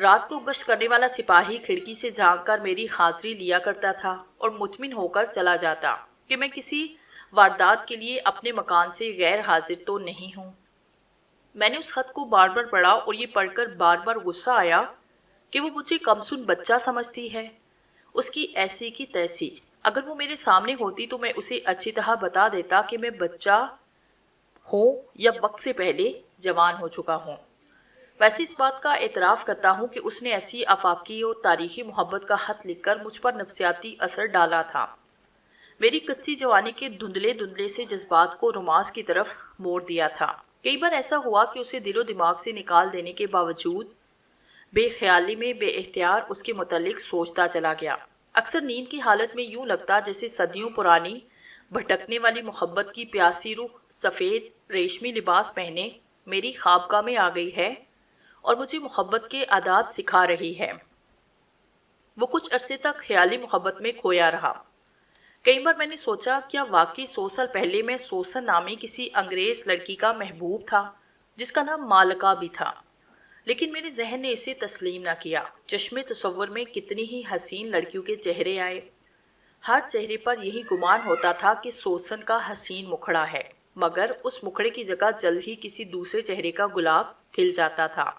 رات کو گشت کرنے والا سپاہی کھڑکی سے جھانک کر میری حاضری لیا کرتا تھا اور مطمئن ہو کر چلا جاتا کہ میں کسی واردات کے لیے اپنے مکان سے غیر حاضر تو نہیں ہوں۔ میں نے اس خط کو بار بار پڑھا اور یہ پڑھ کر بار بار غصہ آیا کہ وہ مجھے کمسن بچہ سمجھتی ہے، اس کی ایسی کی تیسی۔ اگر وہ میرے سامنے ہوتی تو میں اسے اچھی طرح بتا دیتا کہ میں بچہ ہوں یا وقت سے پہلے جوان ہو چکا ہوں۔ ویسے اس بات کا اعتراف کرتا ہوں کہ اس نے ایسی آفاقی اور تاریخی محبت کا خط لکھ کر مجھ پر نفسیاتی اثر ڈالا تھا، میری کچی جوانی کے دھندلے دھندلے سے جذبات کو رومانس کی طرف موڑ دیا تھا۔ کئی بار ایسا ہوا کہ اسے دل و دماغ سے نکال دینے کے باوجود بے خیالی میں بے اختیار اس کے متعلق سوچتا چلا گیا۔ اکثر نیند کی حالت میں یوں لگتا جیسے صدیوں پرانی بھٹکنے والی محبت کی پیاسی روح سفید ریشمی لباس پہنے میری خوابگاہ میں آ گئی ہے اور مجھے محبت کے آداب سکھا رہی ہے۔ وہ کچھ عرصے تک خیالی محبت میں کھویا رہا۔ کئی بار میں نے سوچا کیا واقعی 100 سال پہلے میں سوسن نامی کسی انگریز لڑکی کا محبوب تھا جس کا نام مالکہ بھی تھا، لیکن میرے ذہن نے اسے تسلیم نہ کیا۔ چشمے تصور میں کتنی ہی حسین لڑکیوں کے چہرے آئے، ہر چہرے پر یہی گمان ہوتا تھا کہ سوسن کا حسین مکھڑا ہے، مگر اس مکھڑے کی جگہ جلد ہی کسی دوسرے چہرے کا گلاب کھل جاتا تھا۔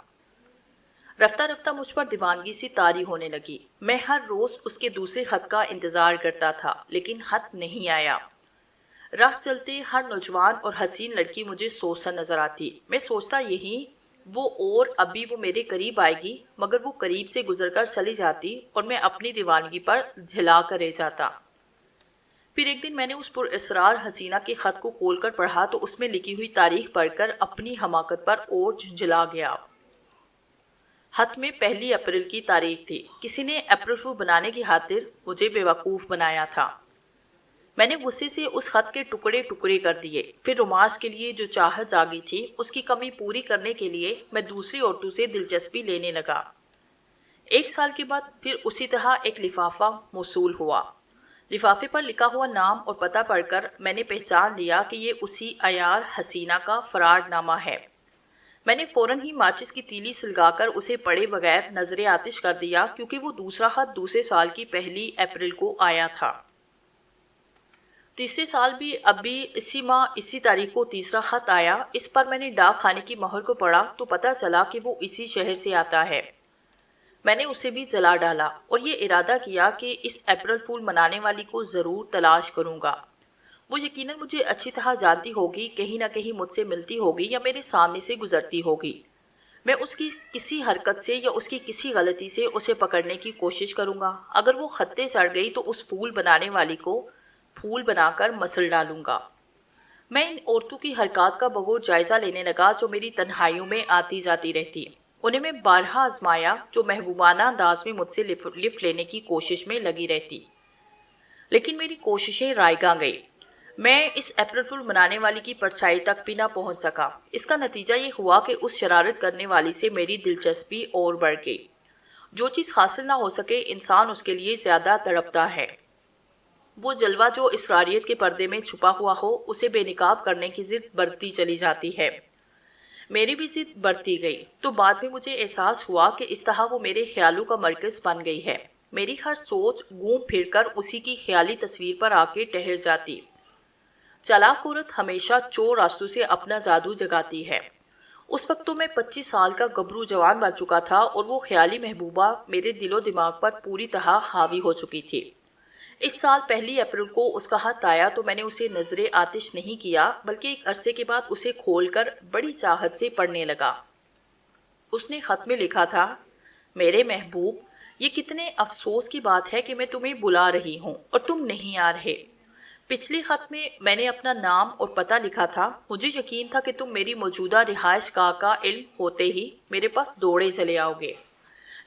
رفتہ رفتہ مجھ پر دیوانگی سی طاری ہونے لگی۔ میں ہر روز اس کے دوسرے خط کا انتظار کرتا تھا، لیکن خط نہیں آیا۔ راہ چلتے ہر نوجوان اور حسین لڑکی مجھے سوسن نظر آتی۔ میں سوچتا یہی وہ اور ابھی وہ میرے قریب آئے گی، مگر وہ قریب سے گزر کر چلی جاتی اور میں اپنی دیوانگی پر جھلا کر رہ جاتا۔ پھر ایک دن میں نے اس پر اسرار حسینہ کے خط کو کھول کر پڑھا تو اس میں لکھی ہوئی تاریخ پڑھ کر اپنی حماقت پر اور جھنجھلا گیا۔ خط میں 1 اپریل کی تاریخ تھی۔ کسی نے اپریل فول بنانے کی خاطر مجھے بیوقوف بنایا تھا۔ میں نے غصے سے اس خط کے ٹکڑے ٹکڑے کر دیے۔ پھر رومانس کے لیے جو چاہت جاگی تھی اس کی کمی پوری کرنے کے لیے میں دوسری عورتوں سے دلچسپی لینے لگا۔ 1 سال کے بعد پھر اسی طرح ایک لفافہ موصول ہوا۔ لفافے پر لکھا ہوا نام اور پتہ پڑھ کر میں نے پہچان لیا کہ یہ اسی عیار حسینہ کا فراڈ نامہ ہے۔ میں نے فوراً ہی ماچس کی تیلی سلگا کر اسے پڑھے بغیر نظر آتش کر دیا، کیونکہ وہ دوسرا خط دوسرے سال کی 1 اپریل کو آیا تھا۔ تیسرے سال بھی ابھی اسی ماہ اسی تاریخ کو تیسرا خط آیا۔ اس پر میں نے ڈاک خانے کی مہر کو پڑھا تو پتہ چلا کہ وہ اسی شہر سے آتا ہے۔ میں نے اسے بھی جلا ڈالا اور یہ ارادہ کیا کہ اس اپریل فول منانے والی کو ضرور تلاش کروں گا۔ وہ یقیناً مجھے اچھی طرح جانتی ہوگی، کہیں نہ کہیں مجھ سے ملتی ہوگی یا میرے سامنے سے گزرتی ہوگی۔ میں اس کی کسی حرکت سے یا اس کی کسی غلطی سے اسے پکڑنے کی کوشش کروں گا۔ اگر وہ خطے چڑھ گئی تو اس پھول بنانے والی کو پھول بنا کر مسل ڈالوں گا۔ میں ان عورتوں کی حرکات کا بغور جائزہ لینے لگا جو میری تنہائیوں میں آتی جاتی رہتی۔ انہیں میں بارہا آزمایا جو محبوبانہ انداز میں مجھ سے لفٹ لینے کی کوشش میں لگی رہتی، لیکن میری کوششیں رائیگاں گئی۔ میں اس اپریل فول منانے والی کی پرچھائی تک بھی نہ پہنچ سکا۔ اس کا نتیجہ یہ ہوا کہ اس شرارت کرنے والی سے میری دلچسپی اور بڑھ گئی۔ جو چیز حاصل نہ ہو سکے انسان اس کے لیے زیادہ تڑپتا ہے۔ وہ جلوہ جو اسراریت کے پردے میں چھپا ہوا ہو اسے بے نقاب کرنے کی ضد بڑھتی چلی جاتی ہے۔ میری بھی ضد بڑھتی گئی تو بعد میں مجھے احساس ہوا کہ اس طرح وہ میرے خیالوں کا مرکز بن گئی ہے۔ میری ہر سوچ گھوم پھر کر اسی کی خیالی تصویر پر آ کے ٹھہر جاتی۔ چالاک عورت ہمیشہ چور راستوں سے اپنا جادو جگاتی ہے۔ اس وقت تو میں 25 سال کا گبرو جوان بن چکا تھا اور وہ خیالی محبوبہ میرے دل و دماغ پر پوری طرح حاوی ہو چکی تھی۔ اس سال 1 اپریل کو اس کا خط آیا تو میں نے اسے نظر آتش نہیں کیا، بلکہ ایک عرصے کے بعد اسے کھول کر بڑی چاہت سے پڑھنے لگا۔ اس نے خط میں لکھا تھا، میرے محبوب، یہ کتنے افسوس کی بات ہے کہ میں تمہیں بلا رہی ہوں اور تم نہیں آ رہے۔ پچھلے خط میں نے اپنا نام اور پتہ لکھا تھا۔ مجھے یقین تھا کہ تم میری موجودہ رہائش گاہ کا علم ہوتے ہی میرے پاس دوڑے چلے آؤ گے،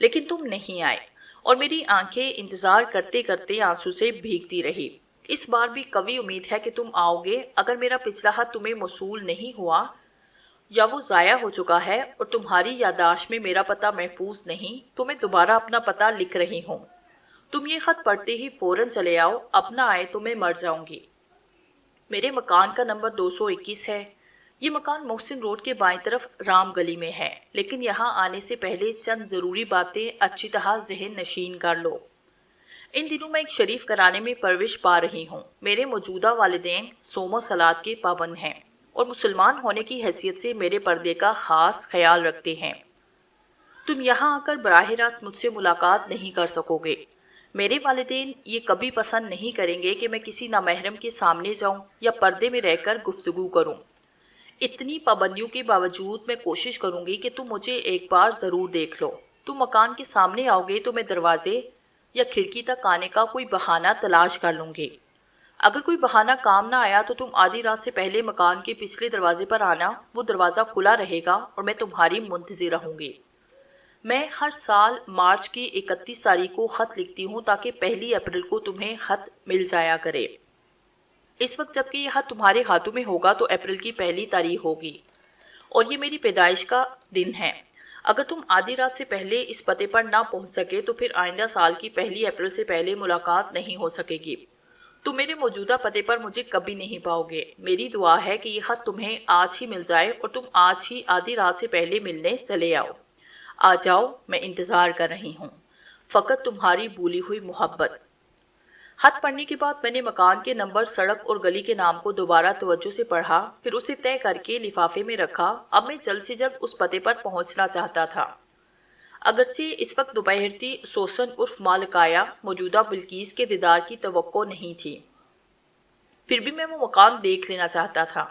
لیکن تم نہیں آئے اور میری آنکھیں انتظار کرتے کرتے آنسو سے بھیگتی رہی۔ اس بار بھی قوی امید ہے کہ تم آؤ گے۔ اگر میرا پچھلا خط تمہیں موصول نہیں ہوا یا وہ ضائع ہو چکا ہے اور تمہاری یادداشت میں میرا پتہ محفوظ نہیں تو میں دوبارہ اپنا پتہ لکھ رہی ہوں۔ تم یہ خط پڑھتے ہی فوراً چلے آؤ، اب نہ آئے تو میں مر جاؤں گی۔ میرے مکان کا نمبر 221 ہے۔ یہ مکان محسن روڈ کے بائیں طرف رام گلی میں ہے، لیکن یہاں آنے سے پہلے چند ضروری باتیں اچھی طرح ذہن نشین کر لو۔ ان دنوں میں ایک شریف گھرانے میں پرورش پا رہی ہوں۔ میرے موجودہ والدین صوم و صلات کے پابند ہیں اور مسلمان ہونے کی حیثیت سے میرے پردے کا خاص خیال رکھتے ہیں۔ تم یہاں آ کر براہ راست مجھ سے ملاقات نہیں کر سکو گے۔ میرے والدین یہ کبھی پسند نہیں کریں گے کہ میں کسی نامحرم کے سامنے جاؤں یا پردے میں رہ کر گفتگو کروں۔ اتنی پابندیوں کے باوجود میں کوشش کروں گی کہ تم مجھے ایک بار ضرور دیکھ لو۔ تم مکان کے سامنے آؤ گے تو میں دروازے یا کھڑکی تک آنے کا کوئی بہانہ تلاش کر لوں گی۔ اگر کوئی بہانہ کام نہ آیا تو تم آدھی رات سے پہلے مکان کے پچھلے دروازے پر آنا، وہ دروازہ کھلا رہے گا اور میں تمہاری منتظر رہوں گی۔ میں ہر سال مارچ کی 31 تاریخ کو خط لکھتی ہوں تاکہ 1 اپریل کو تمہیں خط مل جایا کرے۔ اس وقت جبکہ یہ خط تمہارے ہاتھوں میں ہوگا تو اپریل کی 1 تاریخ ہوگی اور یہ میری پیدائش کا دن ہے۔ اگر تم آدھی رات سے پہلے اس پتے پر نہ پہنچ سکے تو پھر آئندہ سال کی 1 اپریل سے پہلے ملاقات نہیں ہو سکے گی۔ تم میرے موجودہ پتے پر مجھے کبھی نہیں پاؤ گے۔ میری دعا ہے کہ یہ خط تمہیں آج ہی مل جائے اور تم آج ہی آدھی رات سے پہلے ملنے چلے آؤ۔ آ جاؤ، میں انتظار کر رہی ہوں۔ فقط تمہاری بھولی ہوئی محبت۔ خط پڑھنے کے بعد میں نے مکان کے نمبر، سڑک اور گلی کے نام کو دوبارہ توجہ سے پڑھا، پھر اسے طے کر کے لفافے میں رکھا۔ اب میں جلد سے جلد اس پتے پر پہنچنا چاہتا تھا۔ اگرچہ اس وقت دوپہر تھی، سوسن عرف مالکایا موجودہ بلقیس کے دیدار کی توقع نہیں تھی، پھر بھی میں وہ مکان دیکھ لینا چاہتا تھا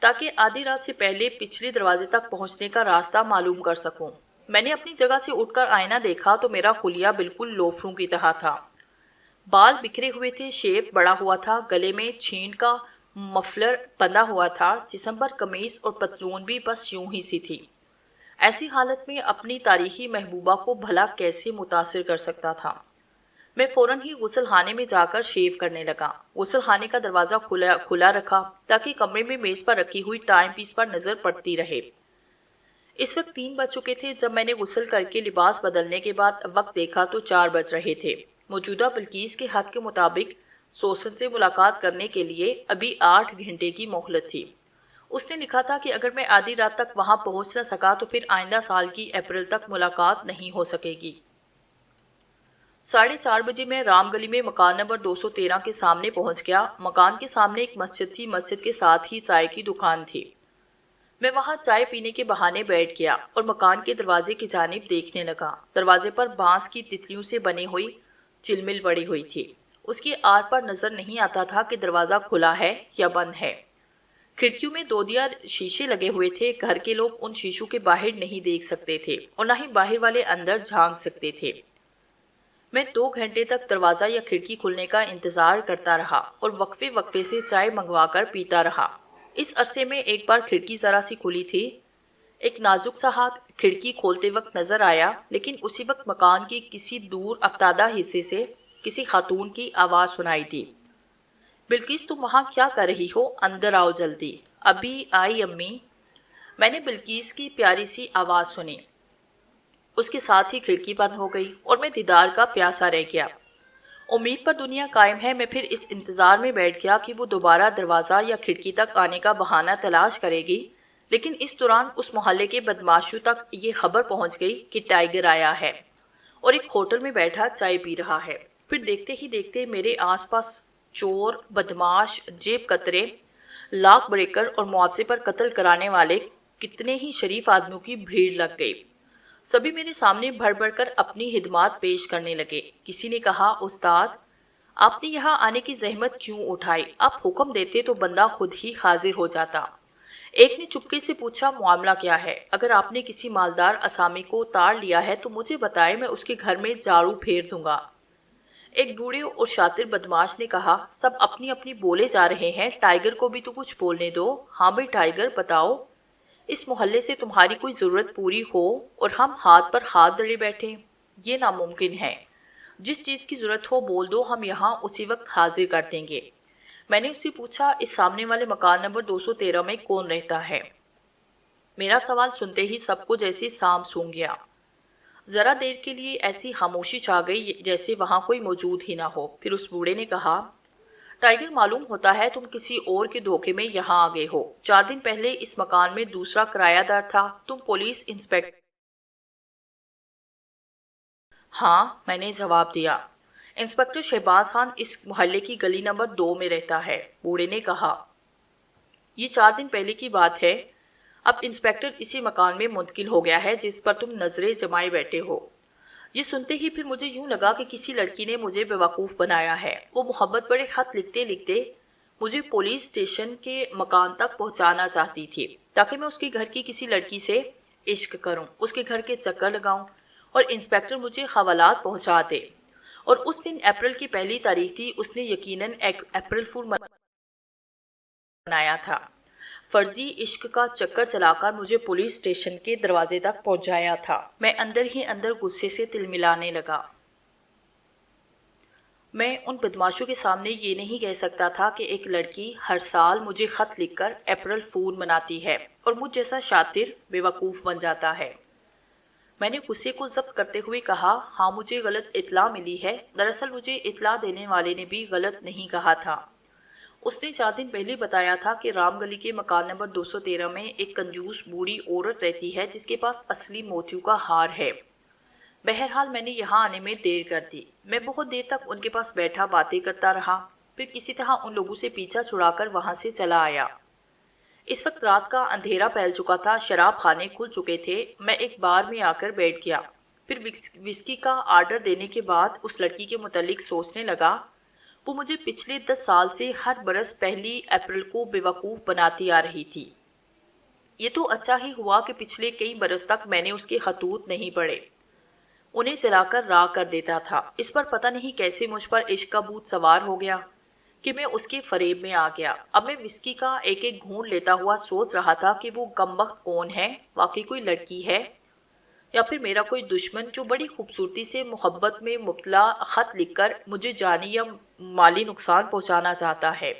تاکہ آدھی رات سے پہلے پچھلے دروازے تک پہنچنے کا راستہ معلوم کر سکوں۔ میں نے اپنی جگہ سے اٹھ کر آئینہ دیکھا تو میرا خلیہ بالکل لوفروں کی طرح تھا۔ بال بکھرے ہوئے تھے، شیو بڑا ہوا تھا، گلے میں چھین کا مفلر بندھا ہوا تھا، جسم پر قمیص اور پتلون بھی بس یوں ہی سی تھی۔ ایسی حالت میں اپنی تاریخی محبوبہ کو بھلا کیسے متاثر کر سکتا تھا؟ میں فوراً ہی غسل خانے میں جا کر شیو کرنے لگا۔ غسل خانے کا دروازہ کھلا رکھا تاکہ کمرے میں میز پر رکھی ہوئی ٹائم پیس پر نظر پڑتی رہے۔ اس وقت 3 بج چکے تھے۔ جب میں نے غسل کر کے لباس بدلنے کے بعد وقت دیکھا تو 4 بج رہے تھے۔ موجودہ بلقیس کے خط کے مطابق سوسن سے ملاقات کرنے کے لیے ابھی 8 گھنٹے کی مہلت تھی۔ اس نے لکھا تھا کہ اگر میں آدھی رات تک وہاں پہنچ نہ سکا تو پھر آئندہ سال کی اپریل تک ملاقات نہیں ہو سکے گی۔ 4:30 بجے میں رام گلی میں مکان نمبر 213 کے سامنے پہنچ گیا۔ مکان کے سامنے ایک مسجد تھی، مسجد کے ساتھ ہی چائے کی دکان تھی۔ میں وہاں چائے پینے کے بہانے بیٹھ گیا اور مکان کے دروازے کی جانب دیکھنے لگا۔ دروازے پر بانس کی تتلیوں سے بنی ہوئی چلمل پڑی ہوئی تھی۔ اس کی آڑ پر نظر نہیں آتا تھا کہ دروازہ کھلا ہے یا بند ہے۔ کھڑکیوں میں دودیا شیشے لگے ہوئے تھے۔ گھر کے لوگ ان شیشوں کے باہر نہیں دیکھ سکتے تھے اور نہ ہی باہر والے اندر جھانک سکتے تھے۔ میں 2 گھنٹے تک دروازہ یا کھڑکی کھلنے کا انتظار کرتا رہا اور وقفے وقفے سے چائے منگوا کر پیتا رہا۔ اس عرصے میں ایک بار کھڑکی ذرا سی کھلی تھی۔ ایک نازک سا ہاتھ کھڑکی کھولتے وقت نظر آیا، لیکن اسی وقت مکان کے کسی دور افتادہ حصے سے کسی خاتون کی آواز سنائی دی۔ بلقیس، تم وہاں کیا کر رہی ہو؟ اندر آؤ جلدی۔ ابھی آئی امی۔ میں نے بلقیس کی پیاری سی آواز سنی۔ اس کے ساتھ ہی کھڑکی بند ہو گئی اور میں دیدار کا پیاسا رہ گیا۔ امید پر دنیا قائم ہے۔ میں پھر اس انتظار میں بیٹھ گیا کہ وہ دوبارہ دروازہ یا کھڑکی تک آنے کا بہانہ تلاش کرے گی، لیکن اس دوران اس محلے کے بدماشوں تک یہ خبر پہنچ گئی کہ ٹائیگر آیا ہے اور ایک ہوٹل میں بیٹھا چائے پی رہا ہے۔ پھر دیکھتے ہی دیکھتے میرے آس پاس چور، بدماش، جیب کترے، لاک بریکر اور معاوضے پر قتل کرانے والے کتنے ہی شریف آدمیوں کی بھیڑ لگ گئی۔ سبھی میرے سامنے بڑھ بڑھ کر اپنی خدمات پیش کرنے لگے۔ کسی نے کہا، استاد، آپ نے یہاں آنے کی زحمت کیوں اٹھائی؟ آپ حکم دیتے تو بندہ خود ہی حاضر ہو جاتا۔ ایک نے چپکے سے پوچھا، معاملہ کیا ہے؟ اگر آپ نے کسی مالدار اسامی کو تاڑ لیا ہے تو مجھے بتائے، میں اس کے گھر میں جھاڑو پھیر دوں گا۔ ایک بوڑھے اور شاطر بدماش نے کہا، سب اپنی اپنی بولے جا رہے ہیں، ٹائیگر کو بھی تو کچھ بولنے دو۔ ہاں بھائی ٹائیگر، بتاؤ، اس محلے سے تمہاری کوئی ضرورت پوری ہو اور ہم ہاتھ پر ہاتھ دڑے بیٹھیں؟ یہ ناممکن ہے۔ جس چیز کی ضرورت ہو بول دو، ہم یہاں اسی وقت حاضر کر دیں گے۔ میں نے اس سے پوچھا، اس سامنے والے مکان نمبر 213 میں کون رہتا ہے؟ میرا سوال سنتے ہی سب کو جیسے سانپ سونگھ گیا۔ ذرا دیر کے لیے ایسی خاموشی چھا گئی جیسے وہاں کوئی موجود ہی نہ ہو۔ پھر اس بوڑھے نے کہا، ٹائگر، معلوم ہوتا ہے تم کسی اور کے دھوکے میں یہاں آ گئے ہو۔ 4 دن پہلے اس مکان میں دوسرا کرایہ دار تھا، تم پولیس انسپیکٹر۔ ہاں، میں نے جواب دیا۔ انسپیکٹر شہباز خان اس محلے کی گلی نمبر 2 میں رہتا ہے، بوڑھے نے کہا۔ یہ 4 دن پہلے کی بات ہے۔ اب انسپیکٹر اسی مکان میں منتقل ہو گیا ہے جس پر تم نظریں جمائے بیٹھے ہو۔ یہ سنتے ہی پھر مجھے یوں لگا کہ کسی لڑکی نے مجھے بیوقوف بنایا ہے۔ وہ محبت بڑے خط لکھتے لکھتے مجھے پولیس اسٹیشن کے مکان تک پہنچانا چاہتی تھی تاکہ میں اس کے گھر کی کسی لڑکی سے عشق کروں، اس کے گھر کے چکر لگاؤں اور انسپیکٹر مجھے حوالات پہنچا دے۔ اور اس دن اپریل کی پہلی تاریخ تھی۔ اس نے یقیناً اپریل فول بنایا تھا۔ فرضی عشق کا چکر چلا کر مجھے پولیس اسٹیشن کے دروازے تک پہنچایا تھا۔ میں اندر ہی اندر غصے سے تلملانے لگا۔ میں ان بدماشوں کے سامنے یہ نہیں کہہ سکتا تھا کہ ایک لڑکی ہر سال مجھے خط لکھ کر اپریل فول مناتی ہے اور مجھ جیسا شاطر بیوقوف بن جاتا ہے۔ میں نے غصے کو ضبط کرتے ہوئے کہا، ہاں مجھے غلط اطلاع ملی ہے۔ دراصل مجھے اطلاع دینے والے نے بھی غلط نہیں کہا تھا۔ اس نے 4 دن پہلے بتایا تھا کہ رام گلی کے مکان نمبر 213 میں ایک کنجوس بوڑھی عورت رہتی ہے جس کے پاس اصلی موتیوں کا ہار ہے۔ بہرحال میں نے یہاں آنے میں دیر کر دی۔ میں بہت دیر تک ان کے پاس بیٹھا باتیں کرتا رہا، پھر کسی طرح ان لوگوں سے پیچھا چھڑا کر وہاں سے چلا آیا۔ اس وقت رات کا اندھیرا پھیل چکا تھا، شراب خانے کھل چکے تھے۔ میں ایک بار میں آ کر بیٹھ گیا، پھر وسکی کا آرڈر دینے کے بعد اس لڑکی کے متعلق سوچنے لگا۔ وہ مجھے پچھلے 10 سال سے ہر برس پہلی اپریل کو بیوقوف بناتی آ رہی تھی۔ یہ تو اچھا ہی ہوا کہ پچھلے کئی برس تک میں نے اس کے خطوط نہیں پڑھے، انہیں چلا کر راہ کر دیتا تھا۔ اس پر پتہ نہیں کیسے مجھ پر عشق کا بھوت سوار ہو گیا کہ میں اس کے فریب میں آ گیا۔ اب میں وسکی کا ایک ایک گھونٹ لیتا ہوا سوچ رہا تھا کہ وہ کمبخت کون ہے، واقعی کوئی لڑکی ہے یا پھر میرا کوئی دشمن جو بڑی خوبصورتی سے محبت میں مبتلا خط لکھ کر مجھے جانی یا مالی نقصان پہنچانا چاہتا ہے۔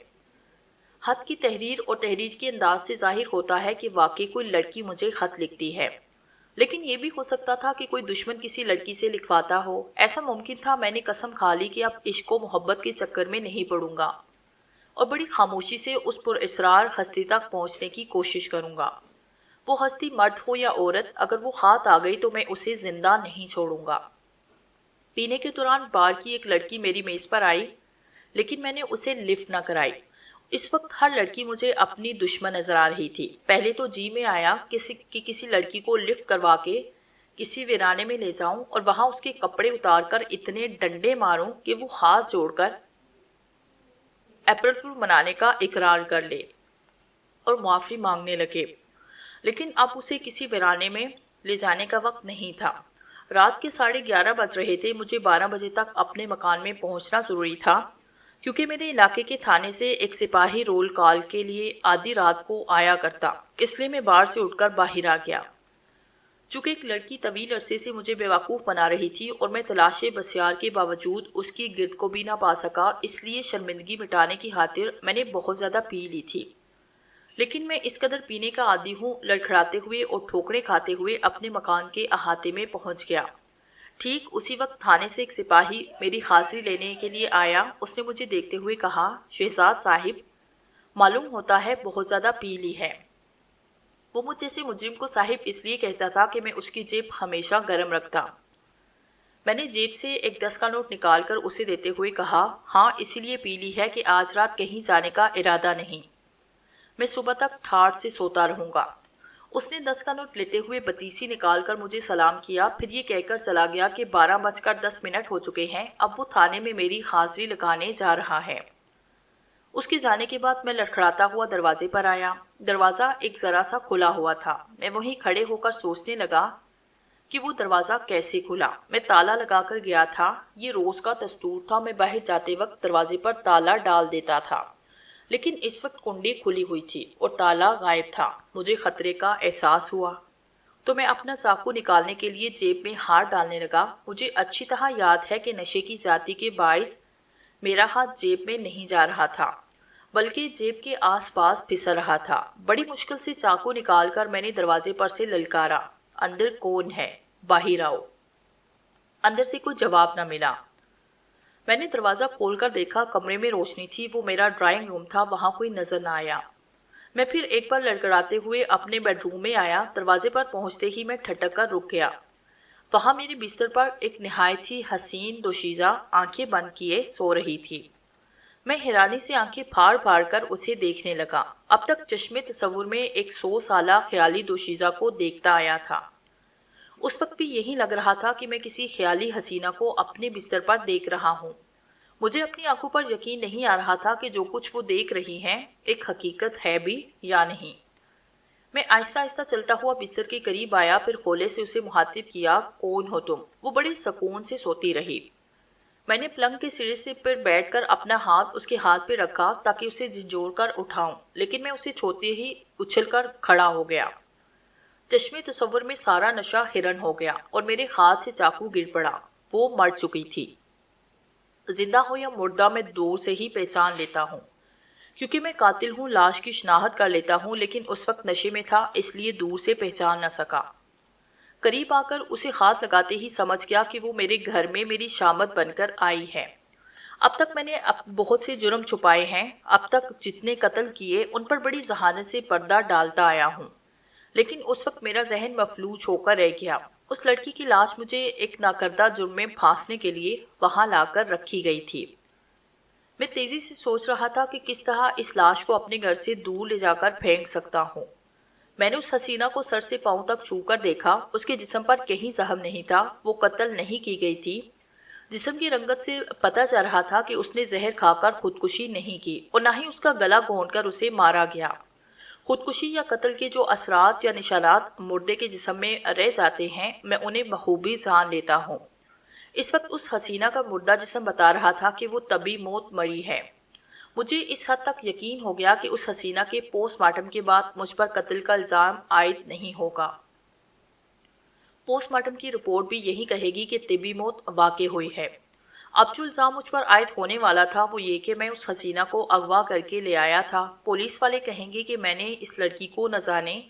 خط کی تحریر اور تحریر کے انداز سے ظاہر ہوتا ہے کہ واقعی کوئی لڑکی مجھے خط لکھتی ہے، لیکن یہ بھی ہو سکتا تھا کہ کوئی دشمن کسی لڑکی سے لکھواتا ہو۔ ایسا ممکن تھا۔ میں نے قسم کھا لی کہ اب عشق و محبت کے چکر میں نہیں پڑوں گا اور بڑی خاموشی سے اس پر اسرار ہستی تک پہنچنے کی کوشش کروں گا۔ وہ ہستی مرد ہو یا عورت، اگر وہ خط آ گئی تو میں اسے زندہ نہیں چھوڑوں گا۔ پینے کے دوران بار کی ایک لڑکی میری میز پر آئی، لیکن میں نے اسے لفٹ نہ کرائی۔ اس وقت ہر لڑکی مجھے اپنی دشمن نظر آ رہی تھی۔ پہلے تو جی میں آیا کہ کسی لڑکی کو لفٹ کروا کے کسی ویرانے میں لے جاؤں اور وہاں اس کے کپڑے اتار کر اتنے ڈنڈے ماروں کہ وہ ہاتھ جوڑ کر اپریل فول منانے کا اقرار کر لے اور معافی مانگنے لگے، لیکن اب اسے کسی ویرانے میں لے جانے کا وقت نہیں تھا۔ رات کے 11:30 بج رہے تھے۔ مجھے 12 بجے تک اپنے مکان میں پہنچنا ضروری تھا کیونکہ میرے علاقے کے تھانے سے ایک سپاہی رول کال کے لیے آدھی رات کو آیا کرتا، اس لیے میں بار سے اٹھ کر باہر آ گیا۔ چونکہ ایک لڑکی طویل عرصے سے مجھے بیوقوف بنا رہی تھی اور میں تلاش بسیار کے باوجود اس کی گرد کو بھی نہ پا سکا، اس لیے شرمندگی مٹانے کی خاطر میں نے بہت زیادہ پی لی تھی۔ لیکن میں اس قدر پینے کا عادی ہوں، لڑکھڑاتے ہوئے اور ٹھوکریں کھاتے ہوئے اپنے مکان کے احاطے میں پہنچ گیا۔ ٹھیک اسی وقت تھانے سے ایک سپاہی میری حاضری لینے کے لیے آیا۔ اس نے مجھے دیکھتے ہوئے کہا، شہزاد صاحب، معلوم ہوتا ہے بہت زیادہ پی لی ہے۔ وہ مجھ جیسے مجرم کو صاحب اس لیے کہتا تھا کہ میں اس کی جیب ہمیشہ گرم رکھتا۔ میں نے جیب سے ایک 10 کا نوٹ نکال کر اسے دیتے ہوئے کہا، ہاں اسی لیے پی لی ہے کہ آج رات کہیں جانے کا ارادہ نہیں، میں صبح تک ٹھاٹھ سے سوتا رہوں گا۔ اس نے 10 کا نوٹ لیتے ہوئے بتیسی نکال کر مجھے سلام کیا، پھر یہ کہہ کر چلا گیا کہ 12:10 ہو چکے ہیں، اب وہ تھانے میں میری حاضری لگانے جا رہا ہے۔ اس کے جانے کے بعد میں لڑکھڑاتا ہوا دروازے پر آیا۔ دروازہ ایک ذرا سا کھلا ہوا تھا۔ میں وہیں کھڑے ہو کر سوچنے لگا کہ وہ دروازہ کیسے کھلا۔ میں تالا لگا کر گیا تھا، یہ روز کا دستور تھا۔ میں باہر جاتے وقت دروازے پر تالا ڈال دیتا تھا، لیکن اس وقت کنڈی کھلی ہوئی تھی اور تالا غائب تھا۔ مجھے خطرے کا احساس ہوا تو میں اپنا چاقو نکالنے کے لیے جیب میں ہاتھ ڈالنے لگا۔ مجھے اچھی طرح یاد ہے کہ نشے کی زیادتی کے باعث میرا ہاتھ جیب میں نہیں جا رہا تھا بلکہ جیب کے آس پاس پھسل رہا تھا۔ بڑی مشکل سے چاقو نکال کر میں نے دروازے پر سے للکارا، اندر کون ہے؟ باہر آؤ۔ اندر سے کوئی جواب نہ ملا۔ میں نے دروازہ کھول کر دیکھا، کمرے میں روشنی تھی، وہ میرا ڈرائنگ روم تھا، وہاں کوئی نظر نہ آیا۔ میں پھر ایک بار لڑکڑاتے ہوئے اپنے بیڈ روم میں آیا، دروازے پر پہنچتے ہی میں ٹھٹک کر رک گیا۔ وہاں میرے بستر پر ایک نہایت ہی حسین دوشیزہ آنکھیں بند کیے سو رہی تھی۔ میں حیرانی سے آنکھیں پھاڑ پھاڑ کر اسے دیکھنے لگا۔ اب تک چشمے تصور میں ایک 100 سالہ خیالی دوشیزہ کو دیکھتا آیا تھا۔ اس وقت بھی یہی لگ رہا تھا کہ میں کسی خیالی حسینہ کو اپنے بستر پر دیکھ رہا ہوں۔ مجھے اپنی آنکھوں پر یقین نہیں آ رہا تھا کہ جو کچھ وہ دیکھ رہی ہیں ایک حقیقت ہے بھی یا نہیں۔ میں آہستہ آہستہ چلتا ہوا بستر کے قریب آیا، پھر کھولے سے اسے مخاطب کیا، کون ہو تم؟ وہ بڑے سکون سے سوتی رہی۔ میں نے پلنگ کے سرے سے پر بیٹھ کر اپنا ہاتھ اس کے ہاتھ پہ رکھا تاکہ اسے جھنجھوڑ کر اٹھاؤں، لیکن میں اسے چھوتے ہی اچھل کر کھڑا ہو گیا۔ چشمے تصور میں سارا نشہ ہرن ہو گیا اور میرے ہاتھ سے چاقو گر پڑا۔ وہ مر چکی تھی۔ زندہ ہو یا مردہ میں دور سے ہی پہچان لیتا ہوں، کیونکہ میں قاتل ہوں، لاش کی شناخت کر لیتا ہوں، لیکن اس وقت نشے میں تھا اس لیے دور سے پہچان نہ سکا۔ قریب آ کر اسے ہاتھ لگاتے ہی سمجھ گیا کہ وہ میرے گھر میں میری شامت بن کر آئی ہے۔ اب تک میں نے بہت سے جرم چھپائے ہیں، اب تک جتنے قتل کیے ان پر بڑی ذہانت سے پردہ ڈالتا آیا ہوں، لیکن اس وقت میرا ذہن مفلوج ہو کر رہ گیا۔ اس لڑکی کی لاش مجھے ایک ناکردہ جرم میں پھانسنے کے لیے وہاں لا کر رکھی گئی تھی۔ میں تیزی سے سوچ رہا تھا کہ کس طرح اس لاش کو اپنے گھر سے دور لے جا کر پھینک سکتا ہوں۔ میں نے اس حسینہ کو سر سے پاؤں تک چھو کر دیکھا، اس کے جسم پر کہیں زخم نہیں تھا، وہ قتل نہیں کی گئی تھی۔ جسم کی رنگت سے پتہ چل رہا تھا کہ اس نے زہر کھا کر خودکشی نہیں کی اور نہ ہی اس کا گلا گھونٹ کر اسے مارا گیا۔ خودکشی یا قتل کے جو اثرات یا نشانات مردے کے جسم میں رہ جاتے ہیں، میں انہیں بخوبی جان لیتا ہوں۔ اس وقت اس حسینہ کا مردہ جسم بتا رہا تھا کہ وہ طبی موت مری ہے۔ مجھے اس حد تک یقین ہو گیا کہ اس حسینہ کے پوسٹ مارٹم کے بعد مجھ پر قتل کا الزام عائد نہیں ہوگا۔ پوسٹ مارٹم کی رپورٹ بھی یہی کہے گی کہ طبی موت واقع ہوئی ہے۔ اب جو الزام مجھ پر عائد ہونے والا تھا وہ یہ کہ میں اس حسینہ کو اغوا کر کے لے آیا تھا۔ پولیس والے کہیں گے کہ میں نے اس لڑکی کو نہ جانے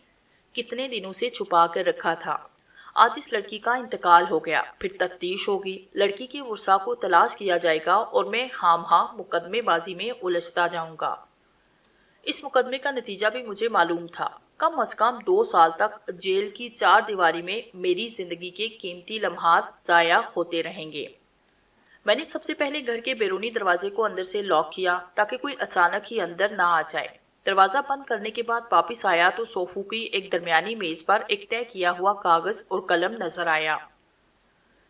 کتنے دنوں سے چھپا کر رکھا تھا۔ آج اس لڑکی کا انتقال ہو گیا، پھر تفتیش ہوگی، لڑکی کے ورثاء کو تلاش کیا جائے گا اور میں خام خواہ مقدمے بازی میں الجھتا جاؤں گا۔ اس مقدمے کا نتیجہ بھی مجھے معلوم تھا۔ کم از کم 2 سال تک جیل کی 4 دیواری میں میری زندگی کے قیمتی لمحات ضائع ہوتے رہیں گے۔ میں نے سب سے پہلے گھر کے بیرونی دروازے کو اندر سے لاک کیا تاکہ کوئی اچانک ہی اندر نہ آ جائے۔ دروازہ بند کرنے کے بعد واپس آیا تو صوفوں کی ایک درمیانی میز پر ایک طے کیا ہوا کاغذ اور قلم نظر آیا۔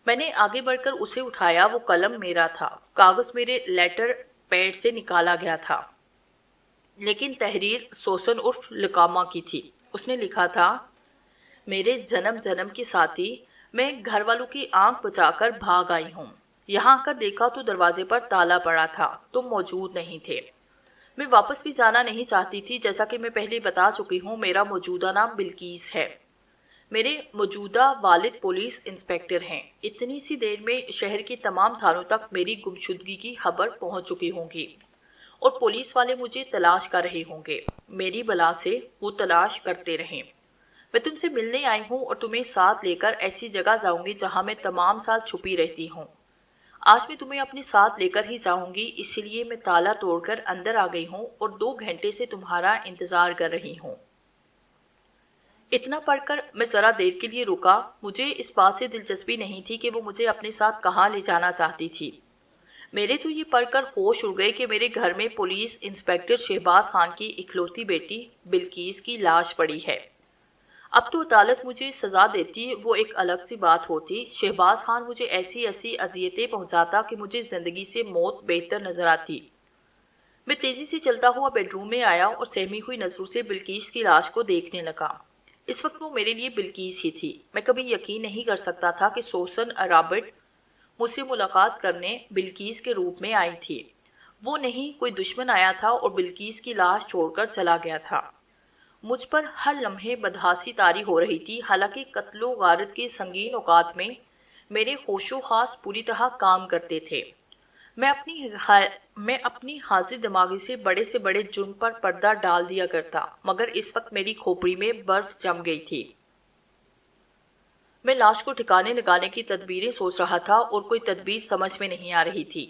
میں نے آگے بڑھ کر اسے اٹھایا، وہ قلم میرا تھا، کاغذ میرے لیٹر پیڈ سے نکالا گیا تھا، لیکن تحریر سوسن عرف لکاما کی تھی۔ اس نے لکھا تھا، میرے جنم جنم کے ساتھی، میں گھر والوں کی آنکھ بچا کر بھاگ آئی ہوں۔ یہاں آ کر دیکھا تو دروازے پر تالا پڑا تھا، تم موجود نہیں تھے۔ میں واپس بھی جانا نہیں چاہتی تھی، جیسا کہ میں پہلے بتا چکی ہوں، میرا موجودہ نام بلقیس ہے۔ میرے موجودہ والد پولیس انسپکٹر ہیں۔ اتنی سی دیر میں شہر کے تمام تھانوں تک میری گمشدگی کی خبر پہنچ چکی ہوگی اور پولیس والے مجھے تلاش کر رہے ہوں گے۔ میری بلا سے وہ تلاش کرتے رہیں۔ میں تم سے ملنے آئی ہوں اور تمہیں ساتھ لے کر ایسی جگہ جاؤں گی جہاں میں تمام سال چھپی رہتی ہوں۔ آج میں تمہیں اپنے ساتھ لے کر ہی جاؤں گی، اسی لیے میں تالا توڑ کر اندر آ گئی ہوں اور 2 گھنٹے سے تمہارا انتظار کر رہی ہوں۔ اتنا پڑھ کر میں ذرا دیر کے لیے رکا۔ مجھے اس بات سے دلچسپی نہیں تھی کہ وہ مجھے اپنے ساتھ کہاں لے جانا چاہتی تھی۔ میرے تو یہ پڑھ کر ہوش اڑ گئے کہ میرے گھر میں پولیس انسپکٹر شہباز خان کی اکلوتی بیٹی بلقیس کی لاش پڑی ہے۔ اب تو عدالت مجھے سزا دیتی، وہ ایک الگ سی بات ہوتی۔ شہباز خان مجھے ایسی اذیتیں پہنچاتا کہ مجھے زندگی سے موت بہتر نظر آتی۔ میں تیزی سے چلتا ہوا بیڈ روم میں آیا اور سہمی ہوئی نظروں سے بلقیس کی لاش کو دیکھنے لگا۔ اس وقت وہ میرے لیے بلقیس ہی تھی۔ میں کبھی یقین نہیں کر سکتا تھا کہ سوسن رابرٹ مجھ سے ملاقات کرنے بلقیس کے روپ میں آئی تھی۔ وہ نہیں، کوئی دشمن آیا تھا اور بلقیس کی لاش چھوڑ کر چلا گیا تھا۔ مجھ پر ہر لمحے بدحاسی طاری ہو رہی تھی، حالانکہ قتل و غارت کے سنگین اوقات میں میرے ہوش و حواس پوری طرح کام کرتے تھے۔ میں اپنی حاضر دماغی سے بڑے جرم پر پردہ ڈال دیا کرتا، مگر اس وقت میری کھوپڑی میں برف جم گئی تھی۔ میں لاش کو ٹھکانے لگانے کی تدبیریں سوچ رہا تھا اور کوئی تدبیر سمجھ میں نہیں آ رہی تھی۔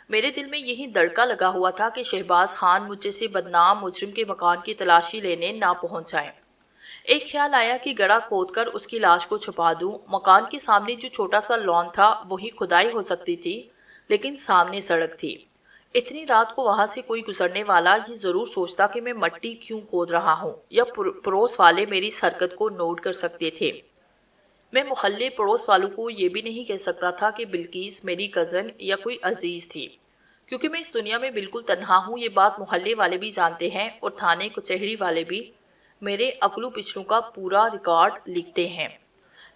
میرے دل میں یہی دڑکا لگا ہوا تھا کہ شہباز خان مجھ جیسے بدنام مجرم کے مکان کی تلاشی لینے نہ پہنچ جائیں۔ ایک خیال آیا کہ گڑھا کھود کر اس کی لاش کو چھپا دوں۔ مکان کے سامنے جو چھوٹا سا لان تھا وہی کھدائی ہو سکتی تھی، لیکن سامنے سڑک تھی۔ اتنی رات کو وہاں سے کوئی گزرنے والا یہ ضرور سوچتا کہ میں مٹی کیوں کھود رہا ہوں، یا پڑوس والے میری اس حرکت کو نوٹ کر سکتے تھے۔ میں محلے پڑوس والوں کو یہ بھی نہیں کہہ سکتا تھا کہ بلقیس میری کزن یا کوئی عزیز تھی، کیونکہ میں اس دنیا میں بالکل تنہا ہوں۔ یہ بات محلے والے بھی جانتے ہیں اور تھانے کچہری والے بھی میرے اگلو پچھلوں کا پورا ریکارڈ لکھتے ہیں۔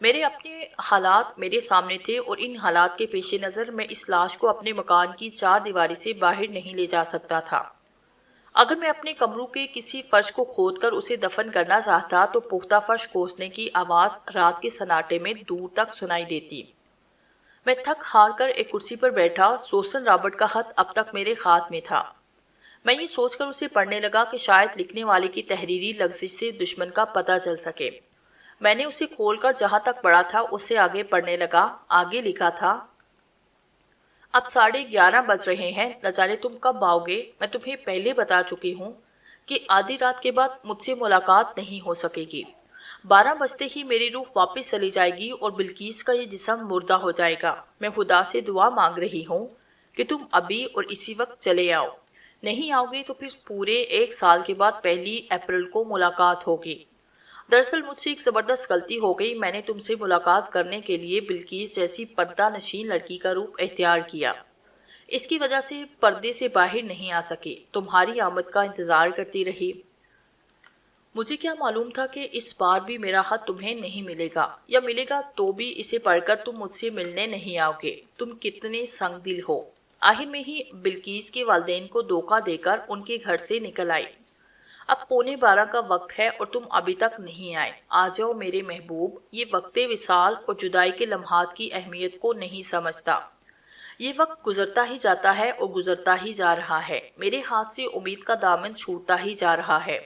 میرے اپنے حالات میرے سامنے تھے، اور ان حالات کے پیش نظر میں اس لاش کو اپنے مکان کی چار دیواری سے باہر نہیں لے جا سکتا تھا۔ اگر میں اپنے کمروں کے کسی فرش کو کھود کر اسے دفن کرنا چاہتا تو پختہ فرش کوسنے کی آواز رات کے سناٹے میں دور تک سنائی دیتی۔ میں تھک ہار کر ایک کرسی پر بیٹھا۔ سوسن رابرٹ کا خط اب تک میرے ہاتھ میں تھا۔ میں یہ سوچ کر اسے پڑھنے لگا کہ شاید لکھنے والے کی تحریری لغزش سے دشمن کا پتہ چل سکے۔ میں نے اسے کھول کر جہاں تک پڑھا تھا اسے آگے پڑھنے لگا۔ آگے لکھا تھا، اب 11:30 بج رہے ہیں، نہ جانے تم کب آؤ گے۔ میں تمہیں پہلے بتا چکی ہوں کہ آدھی رات کے بعد مجھ سے ملاقات نہیں ہو سکے گی۔ 12 بجتے ہی میری روح واپس چلی جائے گی اور بلقیس کا یہ جسم مردہ ہو جائے گا۔ میں خدا سے دعا مانگ رہی ہوں کہ تم ابھی اور اسی وقت چلے آؤ۔ نہیں آؤ گے تو پھر پورے 1 سال کے بعد 1 اپریل کو ملاقات ہوگی۔ دراصل مجھ سے ایک زبردست غلطی ہو گئی۔ میں نے تم سے ملاقات کرنے کے لیے بلقیس جیسی پردہ نشین لڑکی کا روپ اختیار کیا۔ اس کی وجہ سے پردے سے باہر نہیں آ سکی، تمہاری آمد کا انتظار کرتی رہی۔ مجھے کیا معلوم تھا کہ اس بار بھی میرا خط تمہیں نہیں ملے گا، یا ملے گا تو بھی اسے پڑھ کر تم مجھ سے ملنے نہیں آؤ گے۔ تم کتنے سنگ دل ہو۔ آخر میں ہی بلقیس کے والدین کو دھوکہ دے کر ان کے گھر سے نکل آئی۔ اب 11:15 کا وقت ہے اور تم ابھی تک نہیں آئے۔ آ جاؤ میرے محبوب۔ یہ وقت وصال اور جدائی کے لمحات کی اہمیت کو نہیں سمجھتا۔ یہ وقت گزرتا ہی جاتا ہے اور گزرتا ہی جا رہا ہے۔ میرے ہاتھ سے امید کا دامن چھوٹتا ہی جا رہا ہے۔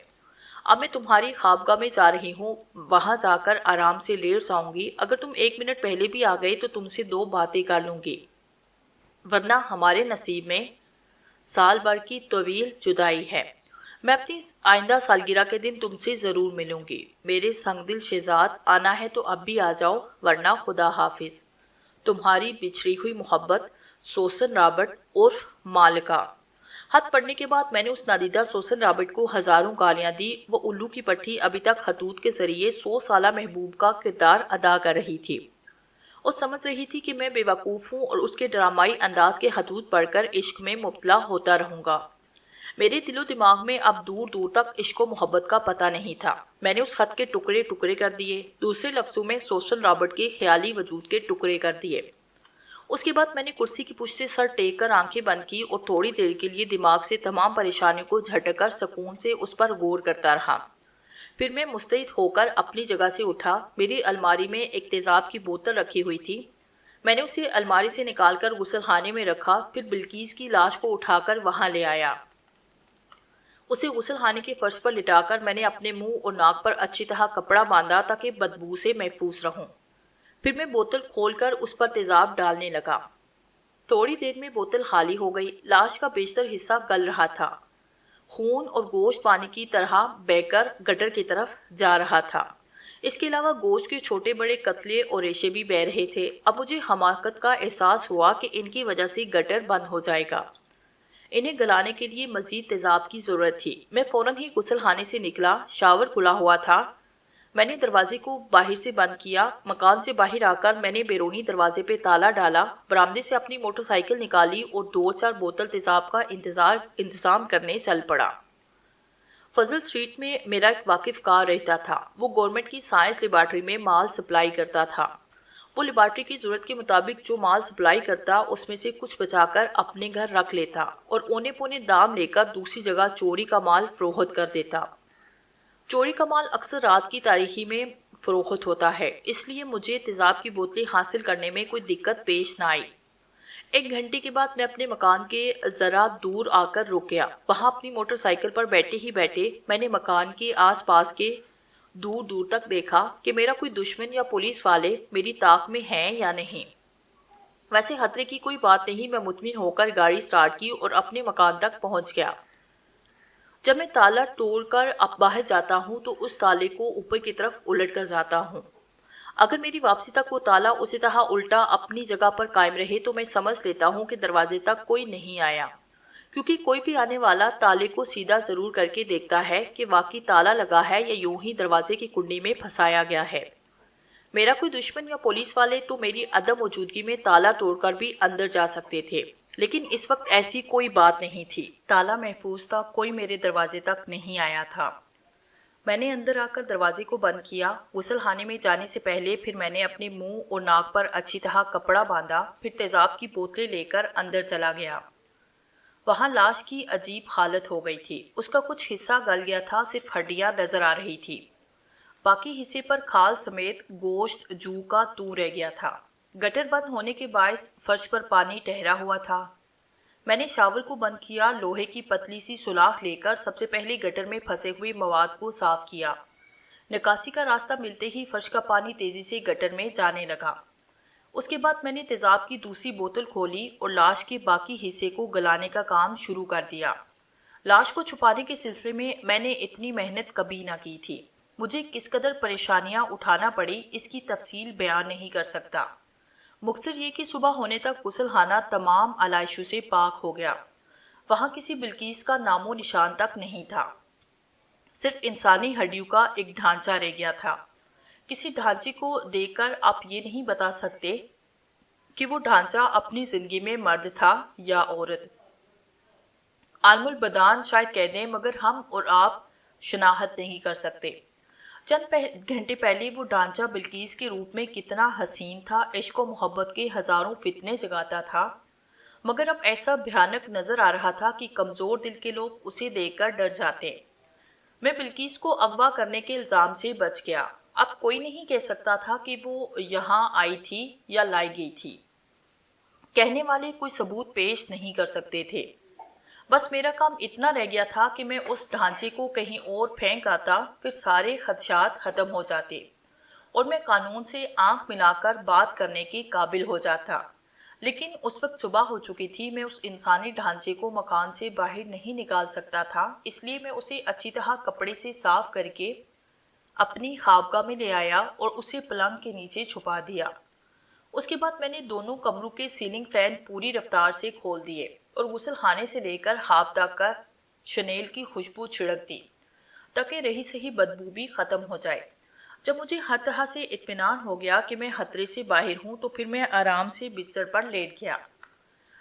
اب میں تمہاری خوابگاہ میں جا رہی ہوں، وہاں جا کر آرام سے لیٹ جاؤں گی۔ اگر تم 1 منٹ پہلے بھی آ گئے تو تم سے 2 باتیں کر لوں گی، ورنہ ہمارے نصیب میں سال بھر کی طویل جدائی ہے۔ میں اپنی آئندہ سالگرہ کے دن تم سے ضرور ملوں گی۔ میرے سنگ دل شہزاد، آنا ہے تو اب بھی آ جاؤ، ورنہ خدا حافظ۔ تمہاری بچھڑی ہوئی محبت، سوسن رابرٹ عرف مالکہ۔ خط پڑھنے کے بعد میں نے اس نادیدہ سوسن رابرٹ کو ہزاروں گالیاں دی۔ وہ الو کی پٹھی ابھی تک خطوط کے ذریعے 100 سالہ محبوب کا کردار ادا کر رہی تھی۔ وہ سمجھ رہی تھی کہ میں بے وقوف ہوں اور اس کے ڈرامائی انداز کے خطوط پڑھ کر عشق میں مبتلا ہوتا رہوں گا۔ میرے دل و دماغ میں اب دور دور تک عشق و محبت کا پتہ نہیں تھا۔ میں نے اس خط کے ٹکڑے ٹکڑے کر دیے، دوسرے لفظوں میں سوسن رابرٹ کے خیالی وجود کے ٹکڑے کر دیے۔ اس کے بعد میں نے کرسی کی پشت سے سر ٹیک کر آنکھیں بند کی اور تھوڑی دیر کے لیے دماغ سے تمام پریشانیوں کو جھٹک کر سکون سے اس پر غور کرتا رہا۔ پھر میں مستعد ہو کر اپنی جگہ سے اٹھا۔ میری الماری میں ایک تیزاب کی بوتل رکھی ہوئی تھی۔ میں نے اسے الماری سے نکال کر غسل خانے میں رکھا، پھر بلقیس کی لاش کو اٹھا کر وہاں لے آیا۔ اسے غسل خانے کے فرش پر لٹا کر میں نے اپنے منہ اور ناک پر اچھی طرح کپڑا باندھا تاکہ بدبو سے محفوظ رہوں۔ پھر میں بوتل کھول کر اس پر تیزاب ڈالنے لگا۔ تھوڑی دیر میں بوتل خالی ہو گئی۔ لاش کا بیشتر حصہ گل رہا تھا۔ خون اور گوشت پانی کی طرح بہہ کر گٹر کی طرف جا رہا تھا۔ اس کے علاوہ گوشت کے چھوٹے بڑے قطرے اور ریشے بھی بہہ رہے تھے۔ اب مجھے حماقت کا احساس ہوا کہ ان کی وجہ سے گٹر بند ہو جائے گا۔ انہیں گلانے کے لیے مزید تیزاب کی ضرورت تھی۔ میں فوراً ہی غسل خانے سے نکلا۔ شاور کھلا ہوا تھا۔ میں نے دروازے کو باہر سے بند کیا۔ مکان سے باہر آ کر میں نے بیرونی دروازے پہ تالا ڈالا، برآمدے سے اپنی موٹر سائیکل نکالی اور 2-4 بوتل تیزاب کا انتظام کرنے چل پڑا۔ فضل اسٹریٹ میں میرا ایک واقف کار رہتا تھا۔ وہ گورنمنٹ کی سائنس لیبارٹری میں مال سپلائی کرتا تھا۔ وہ لیبارٹری کی ضرورت کے مطابق جو مال سپلائی کرتا اس میں سے کچھ بچا کر اپنے گھر رکھ لیتا اور اونے پونے دام لے کر دوسری جگہ چوری کا مال فروخت کر دیتا۔ چوری کا مال اکثر رات کی تاریکی میں فروخت ہوتا ہے، اس لیے مجھے تیزاب کی بوتلیں حاصل کرنے میں کوئی دقت پیش نہ آئی۔ 1 گھنٹے کے بعد میں اپنے مکان کے ذرا دور آ کر رک گیا۔ وہاں اپنی موٹر سائیکل پر بیٹھے ہی بیٹھے میں نے مکان کے آس پاس کے دور دور تک دیکھا کہ میرا کوئی دشمن یا پولیس والے میری طاق میں ہیں یا نہیں۔ ویسے خطرے کی کوئی بات نہیں، میں مطمئن ہو کر گاڑی سٹارٹ کی اور اپنے مکان تک پہنچ گیا۔ جب میں تالا توڑ کر اب باہر جاتا ہوں تو اس تالے کو اوپر کی طرف الٹ کر جاتا ہوں۔ اگر میری واپسی تک وہ تالا اسی طرح الٹا اپنی جگہ پر قائم رہے تو میں سمجھ لیتا ہوں کہ دروازے تک کوئی نہیں آیا، کیونکہ کوئی بھی آنے والا تالے کو سیدھا ضرور کر کے دیکھتا ہے کہ واقعی تالا لگا ہے یا یوں ہی دروازے کی کنڈی میں پھنسایا گیا ہے۔ میرا کوئی دشمن یا پولیس والے تو میری عدم موجودگی میں تالا توڑ کر بھی اندر جا سکتے تھے، لیکن اس وقت ایسی کوئی بات نہیں تھی۔ تالا محفوظ تھا، کوئی میرے دروازے تک نہیں آیا تھا۔ میں نے اندر آ کر دروازے کو بند کیا۔ غسل خانے میں جانے سے پہلے پھر میں نے اپنے منہ اور ناک پر اچھی طرح کپڑا باندھا، پھر تیزاب کی بوتلیں لے کر اندر چلا گیا۔ وہاں لاش کی عجیب حالت ہو گئی تھی، اس کا کچھ حصہ گل گیا تھا، صرف ہڈیاں نظر آ رہی تھی، باقی حصے پر کھال سمیت گوشت جو کا تو رہ گیا تھا۔ گٹر بند ہونے کے باعث فرش پر پانی ٹھہرا ہوا تھا۔ میں نے شاور کو بند کیا، لوہے کی پتلی سی سوراخ لے کر سب سے پہلے گٹر میں پھنسے ہوئے مواد کو صاف کیا۔ نکاسی کا راستہ ملتے ہی فرش کا پانی تیزی سے گٹر میں جانے لگا۔ اس کے بعد میں نے تیزاب کی دوسری بوتل کھولی اور لاش کے باقی حصے کو گلانے کا کام شروع کر دیا۔ لاش کو چھپانے کے سلسلے میں نے اتنی محنت کبھی نہ کی تھی۔ مجھے کس قدر پریشانیاں اٹھانا پڑی اس کی تفصیل بیان نہیں کر سکتا۔ مختصر یہ کہ صبح ہونے تک غسل خانہ تمام علائشوں سے پاک ہو گیا۔ وہاں کسی بلقیس کا نام و نشان تک نہیں تھا، صرف انسانی ہڈیوں کا ایک ڈھانچہ رہ گیا تھا۔ کسی ڈھانچے کو دیکھ کر آپ یہ نہیں بتا سکتے کہ وہ ڈھانچہ اپنی زندگی میں مرد تھا یا عورت۔ عالم البدان شاید کہہ دیں، مگر ہم اور آپ شناخت نہیں کر سکتے۔ چند گھنٹے پہلے وہ ڈھانچہ بلقیس کے روپ میں کتنا حسین تھا، عشق و محبت کے ہزاروں فتنے جگاتا تھا، مگر اب ایسا بھیانک نظر آ رہا تھا کہ کمزور دل کے لوگ اسے دیکھ کر ڈر جاتے۔ میں بلقیس کو اغوا کرنے کے الزام سے بچ گیا۔ اب کوئی نہیں کہہ سکتا تھا کہ وہ یہاں آئی تھی یا لائی گئی تھی۔ کہنے والے کوئی ثبوت پیش نہیں کر سکتے تھے۔ بس میرا کام اتنا رہ گیا تھا کہ میں اس ڈھانچے کو کہیں اور پھینک آتا، پھر سارے خدشات ختم ہو جاتے اور میں قانون سے آنکھ ملا کر بات کرنے کے قابل ہو جاتا۔ لیکن اس وقت صبح ہو چکی تھی، میں اس انسانی ڈھانچے کو مکان سے باہر نہیں نکال سکتا تھا، اس لیے میں اسے اچھی طرح کپڑے سے صاف کر کے اپنی خوابگاہ میں لے آیا اور اسے پلنگ کے نیچے چھپا دیا۔ اس کے بعد میں نے دونوں کمروں کے سیلنگ فین پوری رفتار سے کھول دیے اور غسل خانے سے لے کر خواب تک کا شنیل کی خوشبو چھڑک دی تاکہ رہی سہی بدبو بھی ختم ہو جائے۔ جب مجھے ہر طرح سے اطمینان ہو گیا کہ میں خطرے سے باہر ہوں تو پھر میں آرام سے بستر پر لیٹ گیا۔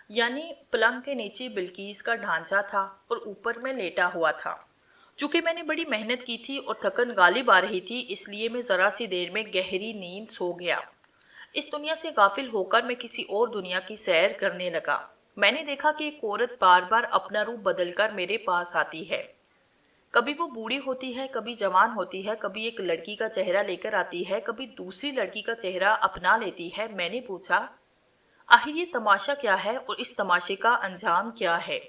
یعنی پلنگ کے نیچے بلقیس کا ڈھانچہ تھا اور اوپر میں لیٹا ہوا تھا۔ چونکہ میں نے بڑی محنت کی تھی اور تھکن غالب آ رہی تھی، اس لیے میں ذرا سی دیر میں گہری نیند سو گیا۔ اس دنیا سے غافل ہو کر میں کسی اور دنیا کی سیر کرنے لگا۔ میں نے دیکھا کہ ایک عورت بار بار اپنا روپ بدل کر میرے پاس آتی ہے۔ کبھی وہ بوڑھی ہوتی ہے، کبھی جوان ہوتی ہے، کبھی ایک لڑکی کا چہرہ لے کر آتی ہے، کبھی دوسری لڑکی کا چہرہ اپنا لیتی ہے۔ میں نے پوچھا، آخر یہ تماشا کیا ہے اور اس تماشے کا انجام کیا ہے؟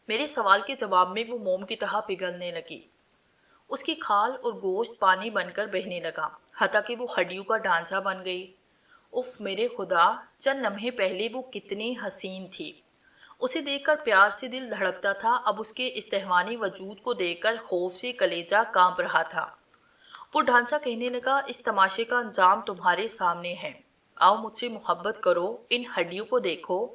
میرے سوال کے جواب میں وہ موم کی طرح پگھلنے لگی۔ اس کی کھال اور گوشت پانی بن کر بہنے لگا، حتیٰ کہ وہ ہڈیوں کا ڈھانچہ بن گئی۔ اف میرے خدا، چند لمحے پہلے وہ کتنی حسین تھی۔ اسے دیکھ کر پیار سے دل دھڑکتا تھا، اب اس کے استحوانی وجود کو دیکھ کر خوف سے کلیجہ کانپ رہا تھا۔ وہ ڈھانچہ کہنے لگا، اس تماشے کا انجام تمہارے سامنے ہے۔ آؤ مجھ سے محبت کرو، ان ہڈیوں کو دیکھو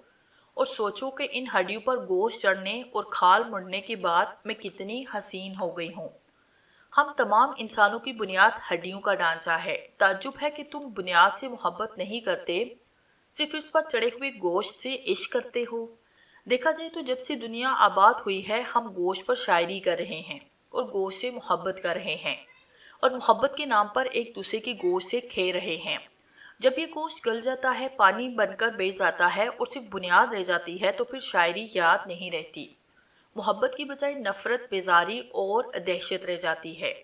اور سوچو کہ ان ہڈیوں پر گوشت چڑھنے اور کھال مڑنے کے بعد میں کتنی حسین ہو گئی ہوں۔ ہم تمام انسانوں کی بنیاد ہڈیوں کا ڈھانچہ ہے۔ تعجب ہے کہ تم بنیاد سے محبت نہیں کرتے، صرف اس پر چڑھے ہوئے گوشت سے عشق کرتے ہو۔ دیکھا جائے تو جب سے دنیا آباد ہوئی ہے، ہم گوشت پر شاعری کر رہے ہیں اور گوشت سے محبت کر رہے ہیں اور محبت کے نام پر ایک دوسرے کے گوشت سے کھے رہے ہیں۔ جب یہ گوشت گل جاتا ہے، پانی بن کر بہہ جاتا ہے اور صرف بنیاد رہ جاتی ہے، تو پھر شاعری یاد نہیں رہتی، محبت کی بجائے نفرت، بیزاری اور دہشت رہ جاتی ہے۔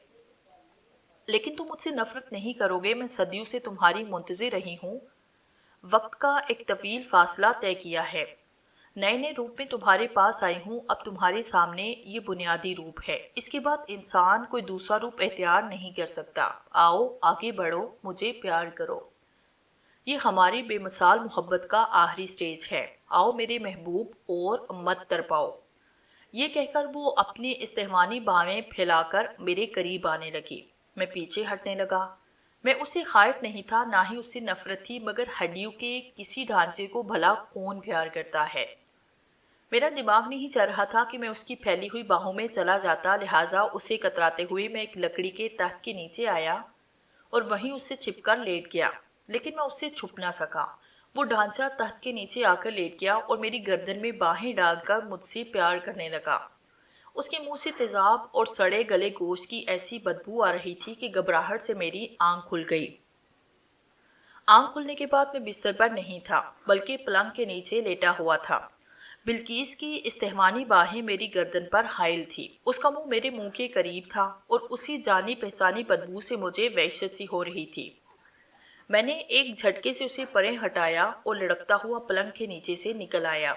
لیکن تم مجھ سے نفرت نہیں کرو گے، میں صدیوں سے تمہاری منتظر رہی ہوں، وقت کا ایک طویل فاصلہ طے کیا ہے، نئے نئے روپ میں تمہارے پاس آئی ہوں، اب تمہارے سامنے یہ بنیادی روپ ہے، اس کے بعد انسان کوئی دوسرا روپ اختیار نہیں کر سکتا۔ آؤ آگے بڑھو، مجھے پیار کرو۔ یہ ہماری بے مثال محبت کا آخری سٹیج ہے، آؤ میرے محبوب اور مت تڑپاؤ۔ یہ کہہ کر وہ اپنی استحوانی بانہیں پھیلا کر میرے قریب آنے لگی۔ میں پیچھے ہٹنے لگا۔ میں اسے خائف نہیں تھا، نہ ہی اس سے نفرت تھی، مگر ہڈیوں کے کسی ڈھانچے کو بھلا کون پیار کرتا ہے؟ میرا دماغ نہیں چل رہا تھا کہ میں اس کی پھیلی ہوئی باہوں میں چلا جاتا، لہٰذا اسے کتراتے ہوئے میں ایک لکڑی کے تخت کے نیچے آیا اور وہیں اس سے چھپ کر لیٹ گیا، لیکن میں اس سے چھپ نہ سکا۔ وہ ڈھانچہ تخت کے نیچے آ کر لیٹ گیا اور میری گردن میں باہیں ڈال کر مجھ سے پیار کرنے لگا۔ اس کے منہ سے تیزاب اور سڑے گلے گوشت کی ایسی بدبو آ رہی تھی کہ گھبراہٹ سے میری آنکھ کھل گئی۔ آنکھ کھلنے کے بعد میں بستر پر نہیں تھا، بلکہ پلنگ کے نیچے لیٹا ہوا تھا۔ بلقیس کی استحوانی باہیں میری گردن پر حائل تھی، اس کا منہ میرے منہ کے قریب تھا اور اسی جانی پہچانی بدبو سے مجھے وحشت سی ہو رہی تھی۔ میں نے ایک جھٹکے سے اسے پریں ہٹایا اور لڑکتا ہوا پلنگ کے نیچے سے نکل آیا۔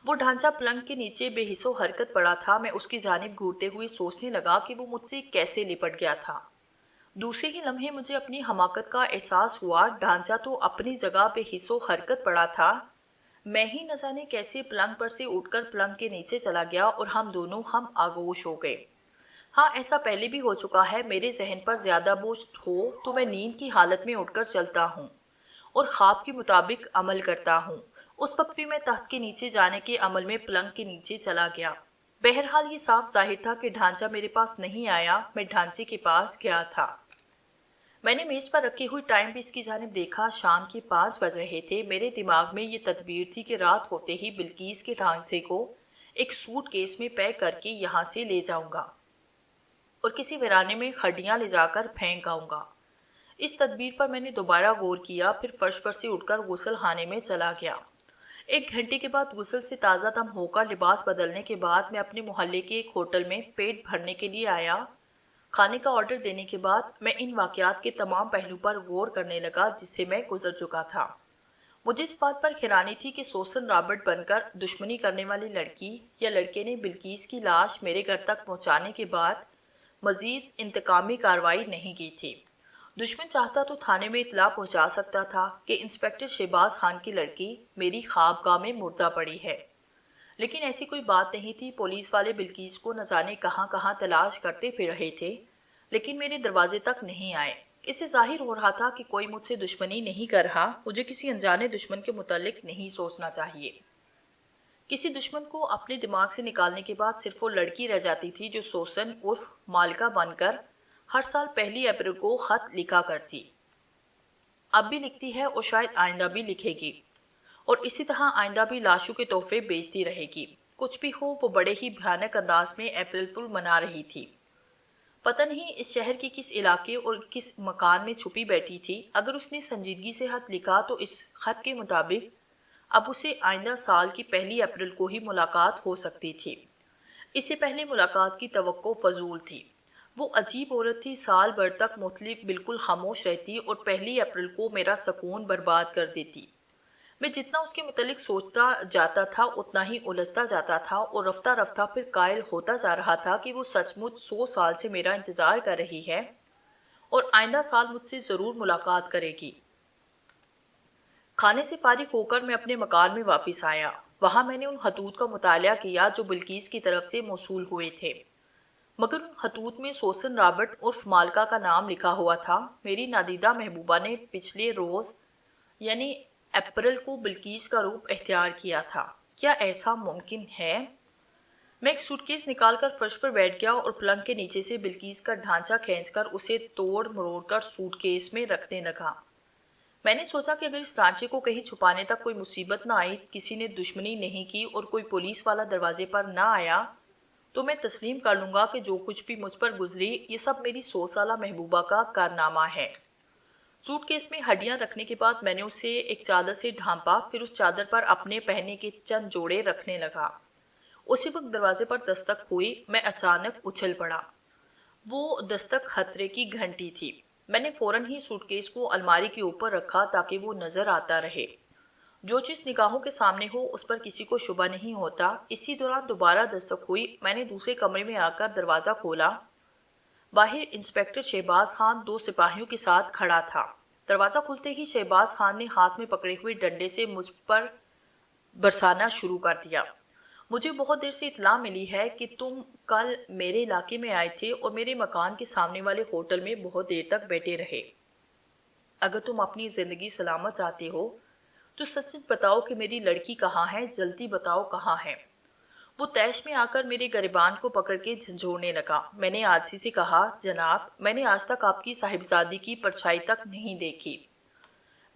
وہ ڈھانچہ پلنگ کے نیچے بے حس و حرکت پڑا تھا۔ میں اس کی جانب گھورتے ہوئے سوچنے لگا کہ وہ مجھ سے کیسے لپٹ گیا تھا۔ دوسرے ہی لمحے مجھے اپنی حماقت کا احساس ہوا۔ ڈھانچہ تو اپنی جگہ بے حس و حرکت پڑا تھا، میں ہی نہ جانے کیسے پلنگ پر سے اٹھ کر پلنگ کے نیچے چلا گیا اور ہم دونوں ہم آغوش ہو گئے۔ ہاں، ایسا پہلے بھی ہو چکا ہے۔ میرے ذہن پر زیادہ بوجھ ہو تو میں نیند کی حالت میں اٹھ کر چلتا ہوں اور خواب کے مطابق عمل کرتا ہوں۔ اس وقت بھی میں تخت کے نیچے جانے کے عمل میں پلنگ کے نیچے چلا گیا۔ بہرحال یہ صاف ظاہر تھا کہ ڈھانچہ میرے پاس نہیں آیا، میں ڈھانچے کے پاس گیا تھا۔ میں نے میز پر رکھی ہوئی ٹائم پیس کی جانب دیکھا۔ شام کے 5 بج رہے تھے۔ میرے دماغ میں یہ تدبیر تھی کہ رات ہوتے ہی بلقیس کے ڈھانچے کو ایک سوٹ کیس میں پیک کر کے یہاں سے لے جاؤں گا اور کسی ویرانے میں کھڈیاں لے جا کر پھینک آؤں گا۔ اس تدبیر پر میں نے دوبارہ غور کیا، پھر فرش پر سے اٹھ کر غسل خانے میں چلا گیا۔ 1 گھنٹے کے بعد غسل سے تازہ دم ہو کر لباس بدلنے کے بعد میں اپنے محلے کے ایک ہوٹل میں پیٹ بھرنے کے لیے آیا۔ کھانے کا آرڈر دینے کے بعد میں ان واقعات کے تمام پہلو پر غور کرنے لگا جس سے میں گزر چکا تھا۔ مجھے اس بات پر حیرانی تھی کہ سوسن رابرٹ بن کر دشمنی کرنے والی لڑکی یا لڑکے نے بلقیس کی لاش میرے گھر تک پہنچانے کے بعد مزید انتقامی کارروائی نہیں کی تھی۔ دشمن چاہتا تو تھانے میں اطلاع پہنچا سکتا تھا کہ انسپکٹر شہباز خان کی لڑکی میری خوابگاہ میں مردہ پڑی ہے، لیکن ایسی کوئی بات نہیں تھی۔ پولیس والے بلقیس کو نہ جانے کہاں کہاں تلاش کرتے پھر رہے تھے، لیکن میرے دروازے تک نہیں آئے۔ اس سے ظاہر ہو رہا تھا کہ کوئی مجھ سے دشمنی نہیں کر رہا۔ مجھے کسی انجانے دشمن کے متعلق نہیں سوچنا چاہیے۔ کسی دشمن کو اپنے دماغ سے نکالنے کے بعد صرف وہ لڑکی رہ جاتی تھی جو سوسن عرف مالکہ بن کر ہر سال 1 اپریل کو خط لکھا کرتی، اب بھی لکھتی ہے اور شاید آئندہ بھی لکھے گی، اور اسی طرح آئندہ بھی لاشوں کے تحفے بیچتی رہے گی۔ کچھ بھی ہو، وہ بڑے ہی بھیانک انداز میں اپریل فول منا رہی تھی۔ پتہ نہیں اس شہر کے کس علاقے اور کس مکان میں چھپی بیٹھی تھی۔ اگر اس نے سنجیدگی سے خط لکھا تو اس خط کے مطابق اب اسے آئندہ سال کی 1 اپریل کو ہی ملاقات ہو سکتی تھی۔ اس سے پہلے ملاقات کی توقع فضول تھی۔ وہ عجیب عورت تھی، سال بھر تک مطلق بالکل خاموش رہتی اور 1 اپریل کو میرا سکون برباد کر دیتی۔ میں جتنا اس کے متعلق سوچتا جاتا تھا اتنا ہی الجھتا جاتا تھا اور رفتہ رفتہ پھر قائل ہوتا جا رہا تھا کہ وہ سچ مچ 100 سال سے میرا انتظار کر رہی ہے اور آئندہ سال مجھ سے ضرور ملاقات کرے گی۔ کھانے سے فارغ ہو کر میں اپنے مکان میں واپس آیا۔ وہاں میں نے ان خطوط کا مطالعہ کیا جو بلقیس کی طرف سے موصول ہوئے تھے، مگر ان خطوط میں سوسن رابرٹ عرف مالکہ کا نام لکھا ہوا تھا۔ میری نادیدہ محبوبہ نے پچھلے روز یعنی اپریل کو بلقیس کا روپ اختیار کیا تھا۔ کیا ایسا ممکن ہے؟ میں ایک سوٹ کیس نکال کر فرش پر بیٹھ گیا اور پلنگ کے نیچے سے بلقیس کا ڈھانچہ کھینچ کر اسے توڑ مروڑ کر سوٹ کیس میں رکھنے لگا۔ میں نے سوچا کہ اگر اس ڈھانچے کو کہیں چھپانے تک کوئی مصیبت نہ آئی، کسی نے دشمنی نہیں کی اور کوئی پولیس والا دروازے پر نہ آیا تو میں تسلیم کر لوں گا کہ جو کچھ بھی مجھ پر گزری یہ سب میری 100 سالہ محبوبہ کا کارنامہ ہے۔ سوٹ کیس میں ہڈیاں رکھنے کے بعد میں نے اسے ایک چادر سے ڈھانپا، پھر اس چادر پر اپنے پہننے کے چند جوڑے رکھنے لگا۔ اسی وقت دروازے پر دستک ہوئی۔ میں اچانک اچھل پڑا۔ وہ دستک خطرے کی گھنٹی تھی۔ میں نے فوراً ہی سوٹ کیس کو الماری کے اوپر رکھا تاکہ وہ نظر آتا رہے۔ جو چیز نگاہوں کے سامنے ہو اس پر کسی کو شبہ نہیں ہوتا۔ اسی دوران دوبارہ دستک ہوئی۔ میں نے دوسرے کمرے میں آ کر دروازہ کھولا۔ باہر انسپکٹر شہباز خان 2 سپاہیوں کے ساتھ کھڑا تھا۔ دروازہ کھلتے ہی شہباز خان نے ہاتھ میں پکڑے ہوئے ڈنڈے سے مجھ پر برسانا شروع کر دیا۔ مجھے بہت دیر سے اطلاع ملی ہے کہ تم کل میرے علاقے میں آئے تھے اور میرے مکان کے سامنے والے ہوٹل میں بہت دیر تک بیٹھے رہے۔ اگر تم اپنی زندگی سلامت چاہتے ہو تو سچ بتاؤ کہ میری لڑکی کہاں ہے، جلدی بتاؤ کہاں ہے۔ وہ تیش میں آ کر میرے گریبان کو پکڑ کے جھنجھوڑنے لگا۔ میں نے عاجزی سے کہا، جناب، میں نے آج تک آپ کی صاحبزادی کی پرچھائی تک نہیں دیکھی۔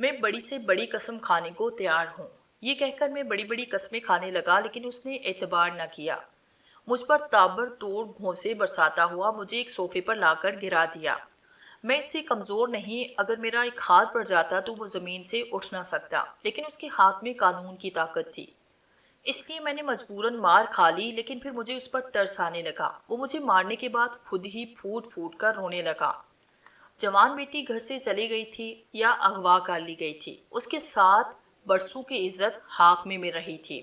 میں بڑی سے بڑی قسم کھانے کو تیار ہوں۔ یہ کہہ کر میں بڑی بڑی قسمیں کھانے لگا، لیکن اس نے اعتبار نہ کیا۔ مجھ پر تابڑ توڑ گھونسے برساتا ہوا مجھے ایک صوفے پر لا کر گرا دیا۔ میں اس سے کمزور نہیں، اگر میرا ایک ہاتھ پڑ جاتا تو وہ زمین سے اٹھ نہ سکتا، لیکن اس کے ہاتھ میں قانون کی طاقت تھی۔ اس لیے میں نے مجبوراً مار کھا لی، لیکن پھر مجھے اس پر ترس آنے لگا۔ وہ مجھے مارنے کے بعد خود ہی پھوٹ پھوٹ کر رونے لگا۔ جوان بیٹی گھر سے چلی گئی تھی یا اغوا کر لی گئی تھی، اس کے ساتھ برسوں کی عزت حاک میں رہی تھی۔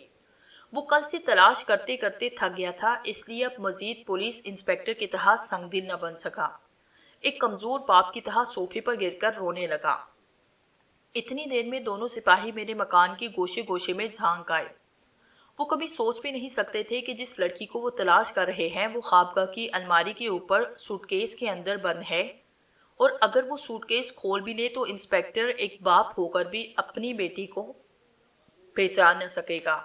وہ کل سے تلاش کرتے کرتے تھک گیا تھا، اس لیے اب مزید پولیس انسپکٹر کی طرح سنگ دل نہ بن سکا۔ ایک کمزور باپ کی طرح صوفے پر گر کر رونے لگا۔ اتنی دیر میں دونوں سپاہی میرے مکان کے گوشے گوشے میں جھانک آئے۔ وہ کبھی سوچ بھی نہیں سکتے تھے کہ جس لڑکی کو وہ تلاش کر رہے ہیں وہ خوابگاہ کی الماری کے اوپر سوٹ کیس کے اندر بند ہے، اور اگر وہ سوٹ کیس کھول بھی لے تو انسپکٹر ایک باپ ہو کر بھی اپنی بیٹی کو پہچان نہ سکے گا۔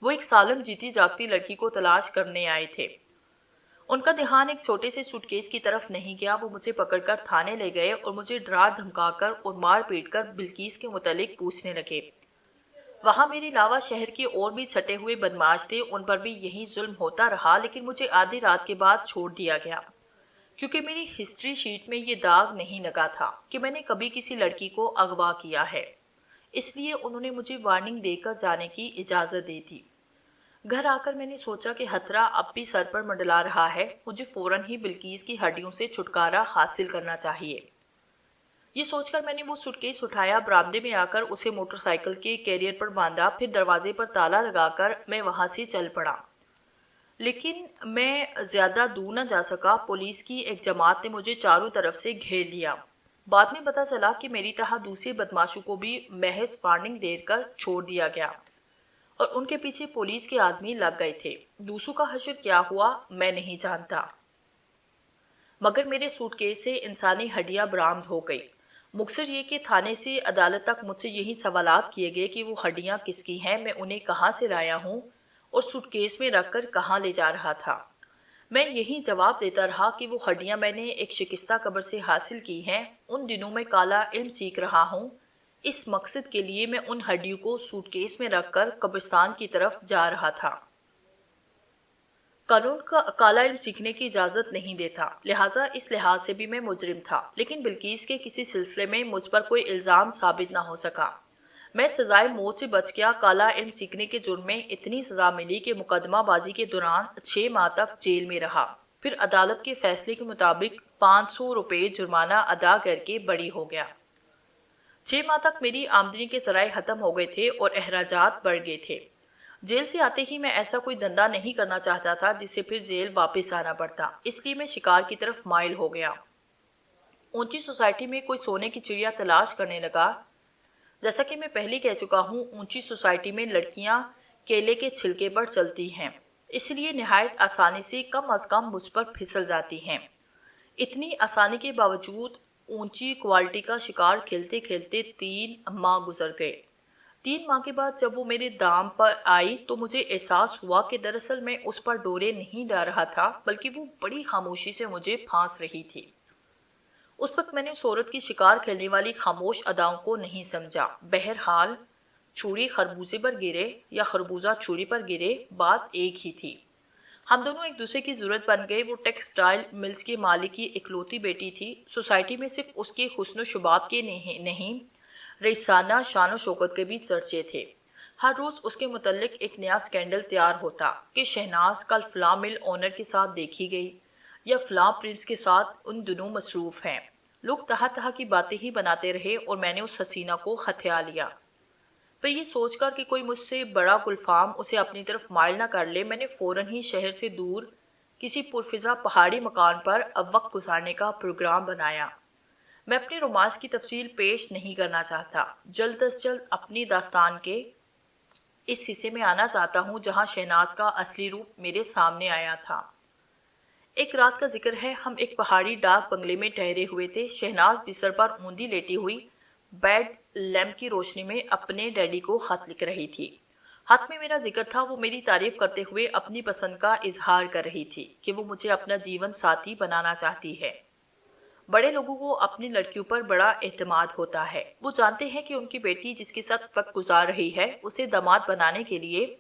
وہ ایک سالم جیتی جاگتی لڑکی کو تلاش کرنے آئے تھے۔ ان کا دھیان ایک چھوٹے سے سوٹ کیس کی طرف نہیں گیا۔ وہ مجھے پکڑ کر تھانے لے گئے اور مجھے ڈرا دھمکا کر اور مار پیٹ کر بلقیس کے متعلق پوچھنے لگے۔ وہاں میرے علاوہ شہر کے اور بھی چھٹے ہوئے بدماش تھے، ان پر بھی یہی ظلم ہوتا رہا، لیکن مجھے آدھی رات کے بعد چھوڑ دیا گیا، کیونکہ میری ہسٹری شیٹ میں یہ داغ نہیں لگا تھا کہ میں نے کبھی کسی لڑکی کو اغوا کیا ہے۔ اس لیے انہوں نے مجھے وارننگ دے کر جانے کی اجازت دی تھی۔ گھر آ کر میں نے سوچا کہ خطرہ اب بھی سر پر منڈلا رہا ہے، مجھے فوراً ہی بلقیس کی ہڈیوں سے چھٹکارا حاصل کرنا چاہیے۔ یہ سوچ کر میں نے وہ سوٹ کیس اٹھایا، برآمدے میں آ کر اسے موٹر سائیکل کے کیریئر پر باندھا، پھر دروازے پر تالا لگا کر میں وہاں سے چل پڑا۔ لیکن میں زیادہ دور نہ جا سکا، پولیس کی ایک جماعت نے مجھے چاروں طرف سے گھیر لیا۔ بعد میں پتہ چلا کہ میری طرح دوسرے بدماشوں کو بھی محض وارننگ دے کر چھوڑ دیا گیا، اور ان کے پیچھے پولیس کے آدمی لگ گئے تھے۔ دوسروں کا حشر کیا ہوا میں نہیں جانتا، مگر میرے سوٹ کیس سے انسانی ہڈیاں برآمد ہو گئی۔ مقصر یہ کہ تھانے سے عدالت تک مجھ سے یہی سوالات کیے گئے کہ وہ ہڈیاں کس کی ہیں، میں انہیں کہاں سے لایا ہوں اور سوٹ کیس میں رکھ کر کہاں لے جا رہا تھا۔ میں یہی جواب دیتا رہا کہ وہ ہڈیاں میں نے ایک شکستہ قبر سے حاصل کی ہیں۔ ان دنوں میں کالا علم سیکھ رہا ہوں، اس مقصد کے لیے میں ان ہڈیوں کو سوٹ کیس میں رکھ کر قبرستان کی طرف جا رہا تھا۔ قانون کا کالا علم سیکھنے کی اجازت نہیں دیتا، لہٰذا اس لحاظ سے بھی میں مجرم تھا، لیکن بلقیس کے کسی سلسلے میں مجھ پر کوئی الزام ثابت نہ ہو سکا۔ میں سزائے موت سے بچ گیا۔ کالا علم سیکھنے کے جرم میں اتنی سزا ملی کہ مقدمہ بازی کے دوران 6 ماہ تک جیل میں رہا، پھر عدالت کے فیصلے کے مطابق 500 روپے جرمانہ ادا کر کے بری ہو گیا۔ 6 ماہ تک میری آمدنی کے ذرائع ختم ہو گئے تھے اور اخراجات بڑھ گئے تھے۔ جیل سے آتے ہی میں ایسا کوئی دھندا نہیں کرنا چاہتا تھا جس سے پھر جیل واپس آنا پڑتا، اس لیے میں شکار کی طرف مائل ہو گیا۔ اونچی سوسائٹی میں کوئی سونے کی چڑیا تلاش کرنے لگا۔ جیسا کہ میں پہلے کہہ چکا ہوں، اونچی سوسائٹی میں لڑکیاں کیلے کے چھلکے پر چلتی ہیں، اس لیے نہایت آسانی سے کم از کم مجھ پر پھسل جاتی ہیں۔ اتنی آسانی کے باوجود اونچی کوالٹی کا شکار کھیلتے کھیلتے 3 ماہ گزر گئے۔ 3 ماہ کے بعد جب وہ میرے دام پر آئی تو مجھے احساس ہوا کہ دراصل میں اس پر ڈورے نہیں ڈال رہا تھا، بلکہ وہ بڑی خاموشی سے مجھے پھانس رہی تھی۔ اس وقت میں نے اس عورت کی شکار کھیلنے والی خاموش اداؤں کو نہیں سمجھا۔ بہرحال چھری خربوزے پر گرے یا خربوزہ چھری پر گرے، بات ایک ہی تھی۔ ہم دونوں ایک دوسرے کی ضرورت بن گئے۔ وہ ٹیکسٹائل ملز کے مالک کی اکلوتی بیٹی تھی۔ سوسائٹی میں صرف اس کے حسن و شباب کے نہیں، رئیسانہ شان و شوکت کے بھی چرچے تھے۔ ہر روز اس کے متعلق ایک نیا سکینڈل تیار ہوتا کہ شہناز کل فلاں مل اونر کے ساتھ دیکھی گئی یا فلاں پرنس کے ساتھ ان دنوں مصروف ہیں۔ لوگ طرح کی باتیں ہی بناتے رہے اور میں نے اس حسینہ کو ہتھیا لیا۔ پھر یہ سوچ کر کہ کوئی مجھ سے بڑا گلفام اسے اپنی طرف مائل نہ کر لے، میں نے فوراً ہی شہر سے دور کسی پرفضا پہاڑی مکان پر وقت گزارنے کا پروگرام بنایا۔ میں اپنے رومانس کی تفصیل پیش نہیں کرنا چاہتا، جلد از جلد اپنی داستان کے اس حصے میں آنا چاہتا ہوں جہاں شہناز کا اصلی روپ میرے سامنے آیا تھا۔ ایک رات کا ذکر ہے، ہم ایک پہاڑی ڈاک بنگلے میں ٹھہرے ہوئے تھے۔ شہناز بستر پر اوندھی لیٹی ہوئی بیڈ لیمپ کی روشنی میں اپنے ڈیڈی کو خط لکھ رہی تھی۔ ہاتھ میں میرا ذکر تھا، وہ میری تعریف کرتے ہوئے اپنی پسند کا اظہار کر رہی تھی کہ وہ مجھے اپنا جیون ساتھی بنانا چاہتی ہے۔ بڑے لوگوں کو اپنی لڑکیوں پر بڑا اعتماد ہوتا ہے، وہ جانتے ہیں کہ ان کی بیٹی جس کے ساتھ وقت گزار رہی ہے اسے داماد بنانے کے لیے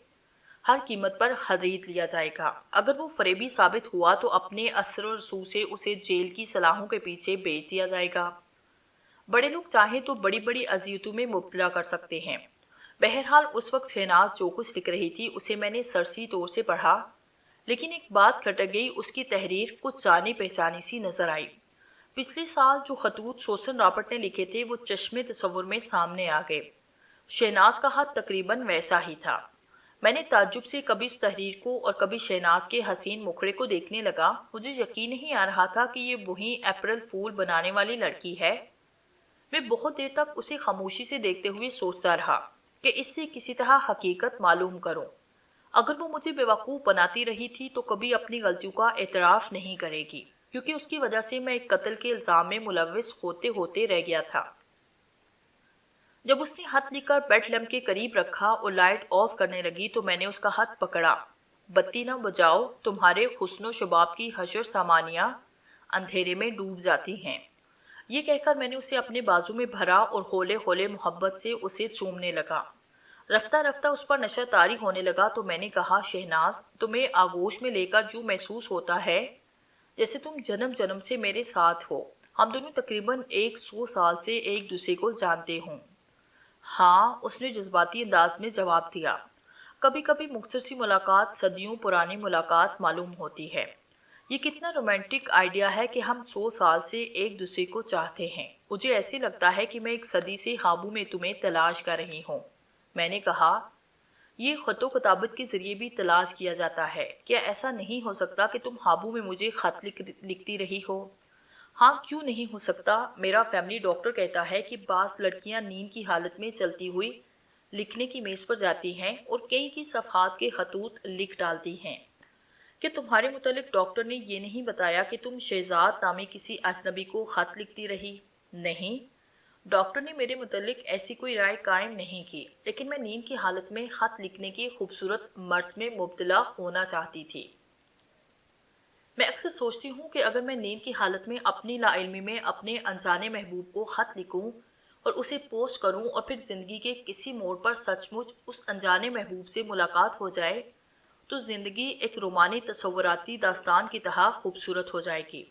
ہر قیمت پر خرید لیا جائے گا۔ اگر وہ فریبی ثابت ہوا تو اپنے اثر و رسوخ سے اسے جیل کی سلاخوں کے پیچھے بیچ دیا جائے گا۔ بڑے لوگ چاہیں تو بڑی بڑی اذیتوں میں مبتلا کر سکتے ہیں۔ بہرحال اس وقت شہناز جو کچھ لکھ رہی تھی اسے میں نے سرسری طور سے پڑھا، لیکن ایک بات کھٹک گئی، اس کی تحریر کچھ جانی پہچانی سی نظر آئی۔ پچھلے سال جو خطوط سوسن رابرٹ نے لکھے تھے وہ چشمے تصور میں سامنے آ گئے۔ شہناز کا خط تقریباً ویسا ہی تھا۔ میں نے تعجب سے کبھی اس تحریر کو اور کبھی شہناز کے حسین مکھڑے کو دیکھنے لگا۔ مجھے یقین نہیں آ رہا تھا کہ یہ وہی اپریل فول بنانے والی لڑکی ہے۔ میں بہت دیر تک اسے خاموشی سے دیکھتے ہوئے سوچتا رہا کہ اس سے کسی طرح حقیقت معلوم کروں۔ اگر وہ مجھے بیوقوف بناتی رہی تھی تو کبھی اپنی غلطیوں کا اعتراف نہیں کرے گی، کیونکہ اس کی وجہ سے میں ایک قتل کے الزام میں ملوث ہوتے ہوتے رہ گیا تھا۔ جب اس نے خط لکھ کر بیڈ لیمپ کے قریب رکھا اور لائٹ آف کرنے لگی تو میں نے اس کا ہاتھ پکڑا۔ بتی نہ بجاؤ، تمہارے حسن و شباب کی حشر سامانیاں اندھیرے میں ڈوب جاتی ہیں۔ یہ کہہ کر میں نے اسے اپنے بازو میں بھرا اور ہولے ہولے محبت سے اسے چومنے لگا۔ رفتہ رفتہ اس پر نشہ طاری ہونے لگا تو میں نے کہا، شہناز، تمہیں آغوش میں لے کر جو محسوس ہوتا ہے جیسے تم جنم جنم سے میرے ساتھ ہو۔ ہم دونوں تقریباً 100 سال سے ایک دوسرے کو جانتے ہوں۔ ہاں، اس نے جذباتی انداز میں جواب دیا۔ کبھی کبھی مختصر سی ملاقات صدیوں پرانی ملاقات معلوم ہوتی ہے۔ یہ کتنا رومانٹک آئیڈیا ہے کہ ہم 100 سال سے ایک دوسرے کو چاہتے ہیں۔ مجھے ایسے لگتا ہے کہ میں ایک صدی سے خوابوں میں تمہیں تلاش کر رہی ہوں۔ میں نے کہا، یہ خط و کتابت کے ذریعے بھی تلاش کیا جاتا ہے۔ کیا ایسا نہیں ہو سکتا کہ تم خوابوں میں مجھے خط لکھتی رہی ہو؟ ہاں، کیوں نہیں ہو سکتا؟ میرا فیملی ڈاکٹر کہتا ہے کہ بعض لڑکیاں نیند کی حالت میں چلتی ہوئی لکھنے کی میز پر جاتی ہیں اور کئی صفحات کے خطوط لکھ ڈالتی ہیں۔ کہ تمہارے متعلق ڈاکٹر نے یہ نہیں بتایا کہ تم شہزاد نامی کسی اجنبی کو خط لکھتی رہی؟ نہیں، ڈاکٹر نے میرے متعلق ایسی کوئی رائے قائم نہیں کی، لیکن میں نیند کی حالت میں خط لکھنے کے خوبصورت مرض میں مبتلا ہونا چاہتی تھی۔ میں اکثر سوچتی ہوں کہ اگر میں نیند کی حالت میں اپنی لا علمی میں اپنے انجانے محبوب کو خط لکھوں اور اسے پوسٹ کروں اور پھر زندگی کے کسی موڑ پر سچ مچ اس انجانے محبوب سے ملاقات ہو جائے تو زندگی ایک رومانی تصوراتی داستان کی طرح خوبصورت ہو جائے گی۔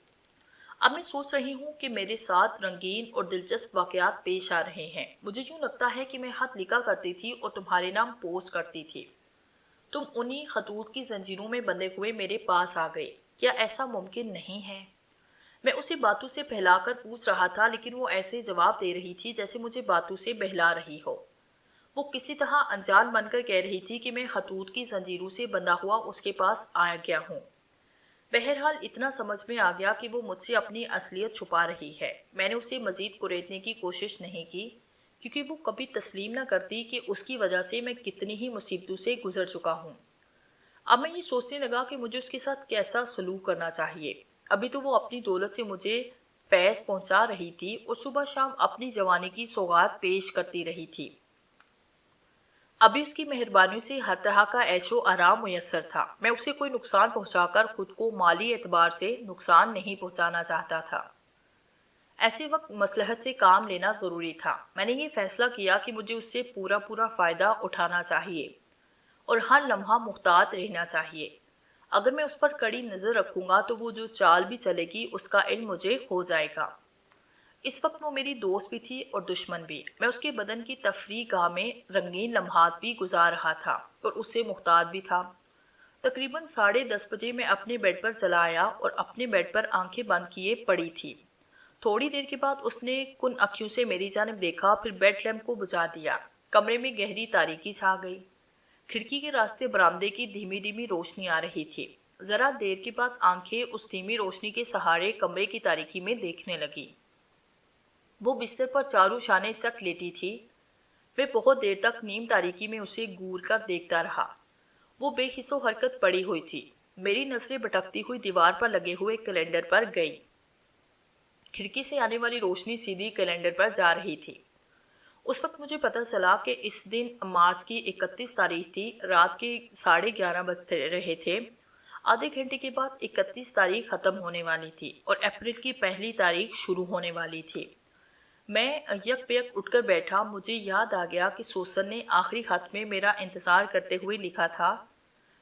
اب میں سوچ رہی ہوں کہ میرے ساتھ رنگین اور دلچسپ واقعات پیش آ رہے ہیں۔ مجھے یوں لگتا ہے کہ میں خط لکھا کرتی تھی اور تمہارے نام پوسٹ کرتی تھی۔ تم انہی خطوط کی زنجیروں میں بندھے ہوئے میرے پاس آ گئی۔ کیا ایسا ممکن نہیں ہے؟ میں اسے باتوں سے بہلا کر پوچھ رہا تھا، لیکن وہ ایسے جواب دے رہی تھی جیسے مجھے باتوں سے بہلا رہی ہو۔ وہ کسی طرح انجان بن کر کہہ رہی تھی کہ میں خطوط کی زنجیروں سے بندھا ہوا اس کے پاس آ گیا ہوں۔ بہرحال اتنا سمجھ میں آ گیا کہ وہ مجھ سے اپنی اصلیت چھپا رہی ہے۔ میں نے اسے مزید کریدنے کی کوشش نہیں کی، کیونکہ وہ کبھی تسلیم نہ کرتی کہ اس کی وجہ سے میں کتنی ہی مصیبتوں سے گزر چکا ہوں۔ اب میں یہ سوچنے لگا کہ مجھے اس کے ساتھ کیسا سلوک کرنا چاہیے۔ ابھی تو وہ اپنی دولت سے مجھے فیض پہنچا رہی تھی اور صبح شام اپنی جوانی کی سوغات پیش کرتی رہی تھی۔ ابھی اس کی مہربانیوں سے ہر طرح کا عیش و آرام میسر تھا۔ میں اسے کوئی نقصان پہنچا کر خود کو مالی اعتبار سے نقصان نہیں پہنچانا چاہتا تھا۔ ایسے وقت مصلحت سے کام لینا ضروری تھا۔ میں نے یہ فیصلہ کیا کہ مجھے اس سے پورا فائدہ اٹھانا چاہیے اور ہر لمحہ محتاط رہنا چاہیے۔ اگر میں اس پر کڑی نظر رکھوں گا تو وہ جو چال بھی چلے گی اس کا علم مجھے ہو جائے گا۔ اس وقت وہ میری دوست بھی تھی اور دشمن بھی۔ میں اس کے بدن کی تفریح گاہ میں رنگین لمحات بھی گزار رہا تھا اور اس سے محتاط بھی تھا۔ تقریباً 10:30 بجے میں اپنے بیڈ پر چلا آیا اور اپنے بیڈ پر آنکھیں بند کیے پڑی تھی۔ تھوڑی دیر کے بعد اس نے کن اکھیوں سے میری جانب دیکھا، پھر بیڈ لیمپ کو بجھا دیا۔ کمرے میں گہری تاریکی چھا گئی۔ کھڑکی کے راستے برآمدے کی دھیمی روشنی آ رہی تھی۔ ذرا دیر کے بعد آنکھیں اس دھیمی روشنی کے سہارے کمرے کی تاریکی میں دیکھنے لگی۔ وہ بستر پر چاروں شانے چک لیٹی تھی۔ میں بہت دیر تک نیم تاریکی میں اسے گور کر دیکھتا رہا۔ وہ بے حس و حرکت پڑی ہوئی تھی۔ میری نظریں بھٹکتی ہوئی دیوار پر لگے ہوئے کیلنڈر پر گئی۔ کھڑکی سے آنے والی روشنی سیدھی کیلنڈر پر جا رہی تھی۔ اس وقت مجھے پتہ چلا کہ اس دن مارچ کی 31 تاریخ تھی۔ رات کے 11:30 بج رہے تھے۔ آدھے گھنٹے کے بعد 31 تاریخ ختم ہونے والی تھی اور اپریل کی پہلی تاریخ شروع ہونے والی تھی۔ میں یک بیک اٹھ کر بیٹھا۔ مجھے یاد آ گیا کہ سوسن نے آخری خط میں میرا انتظار کرتے ہوئے لکھا تھا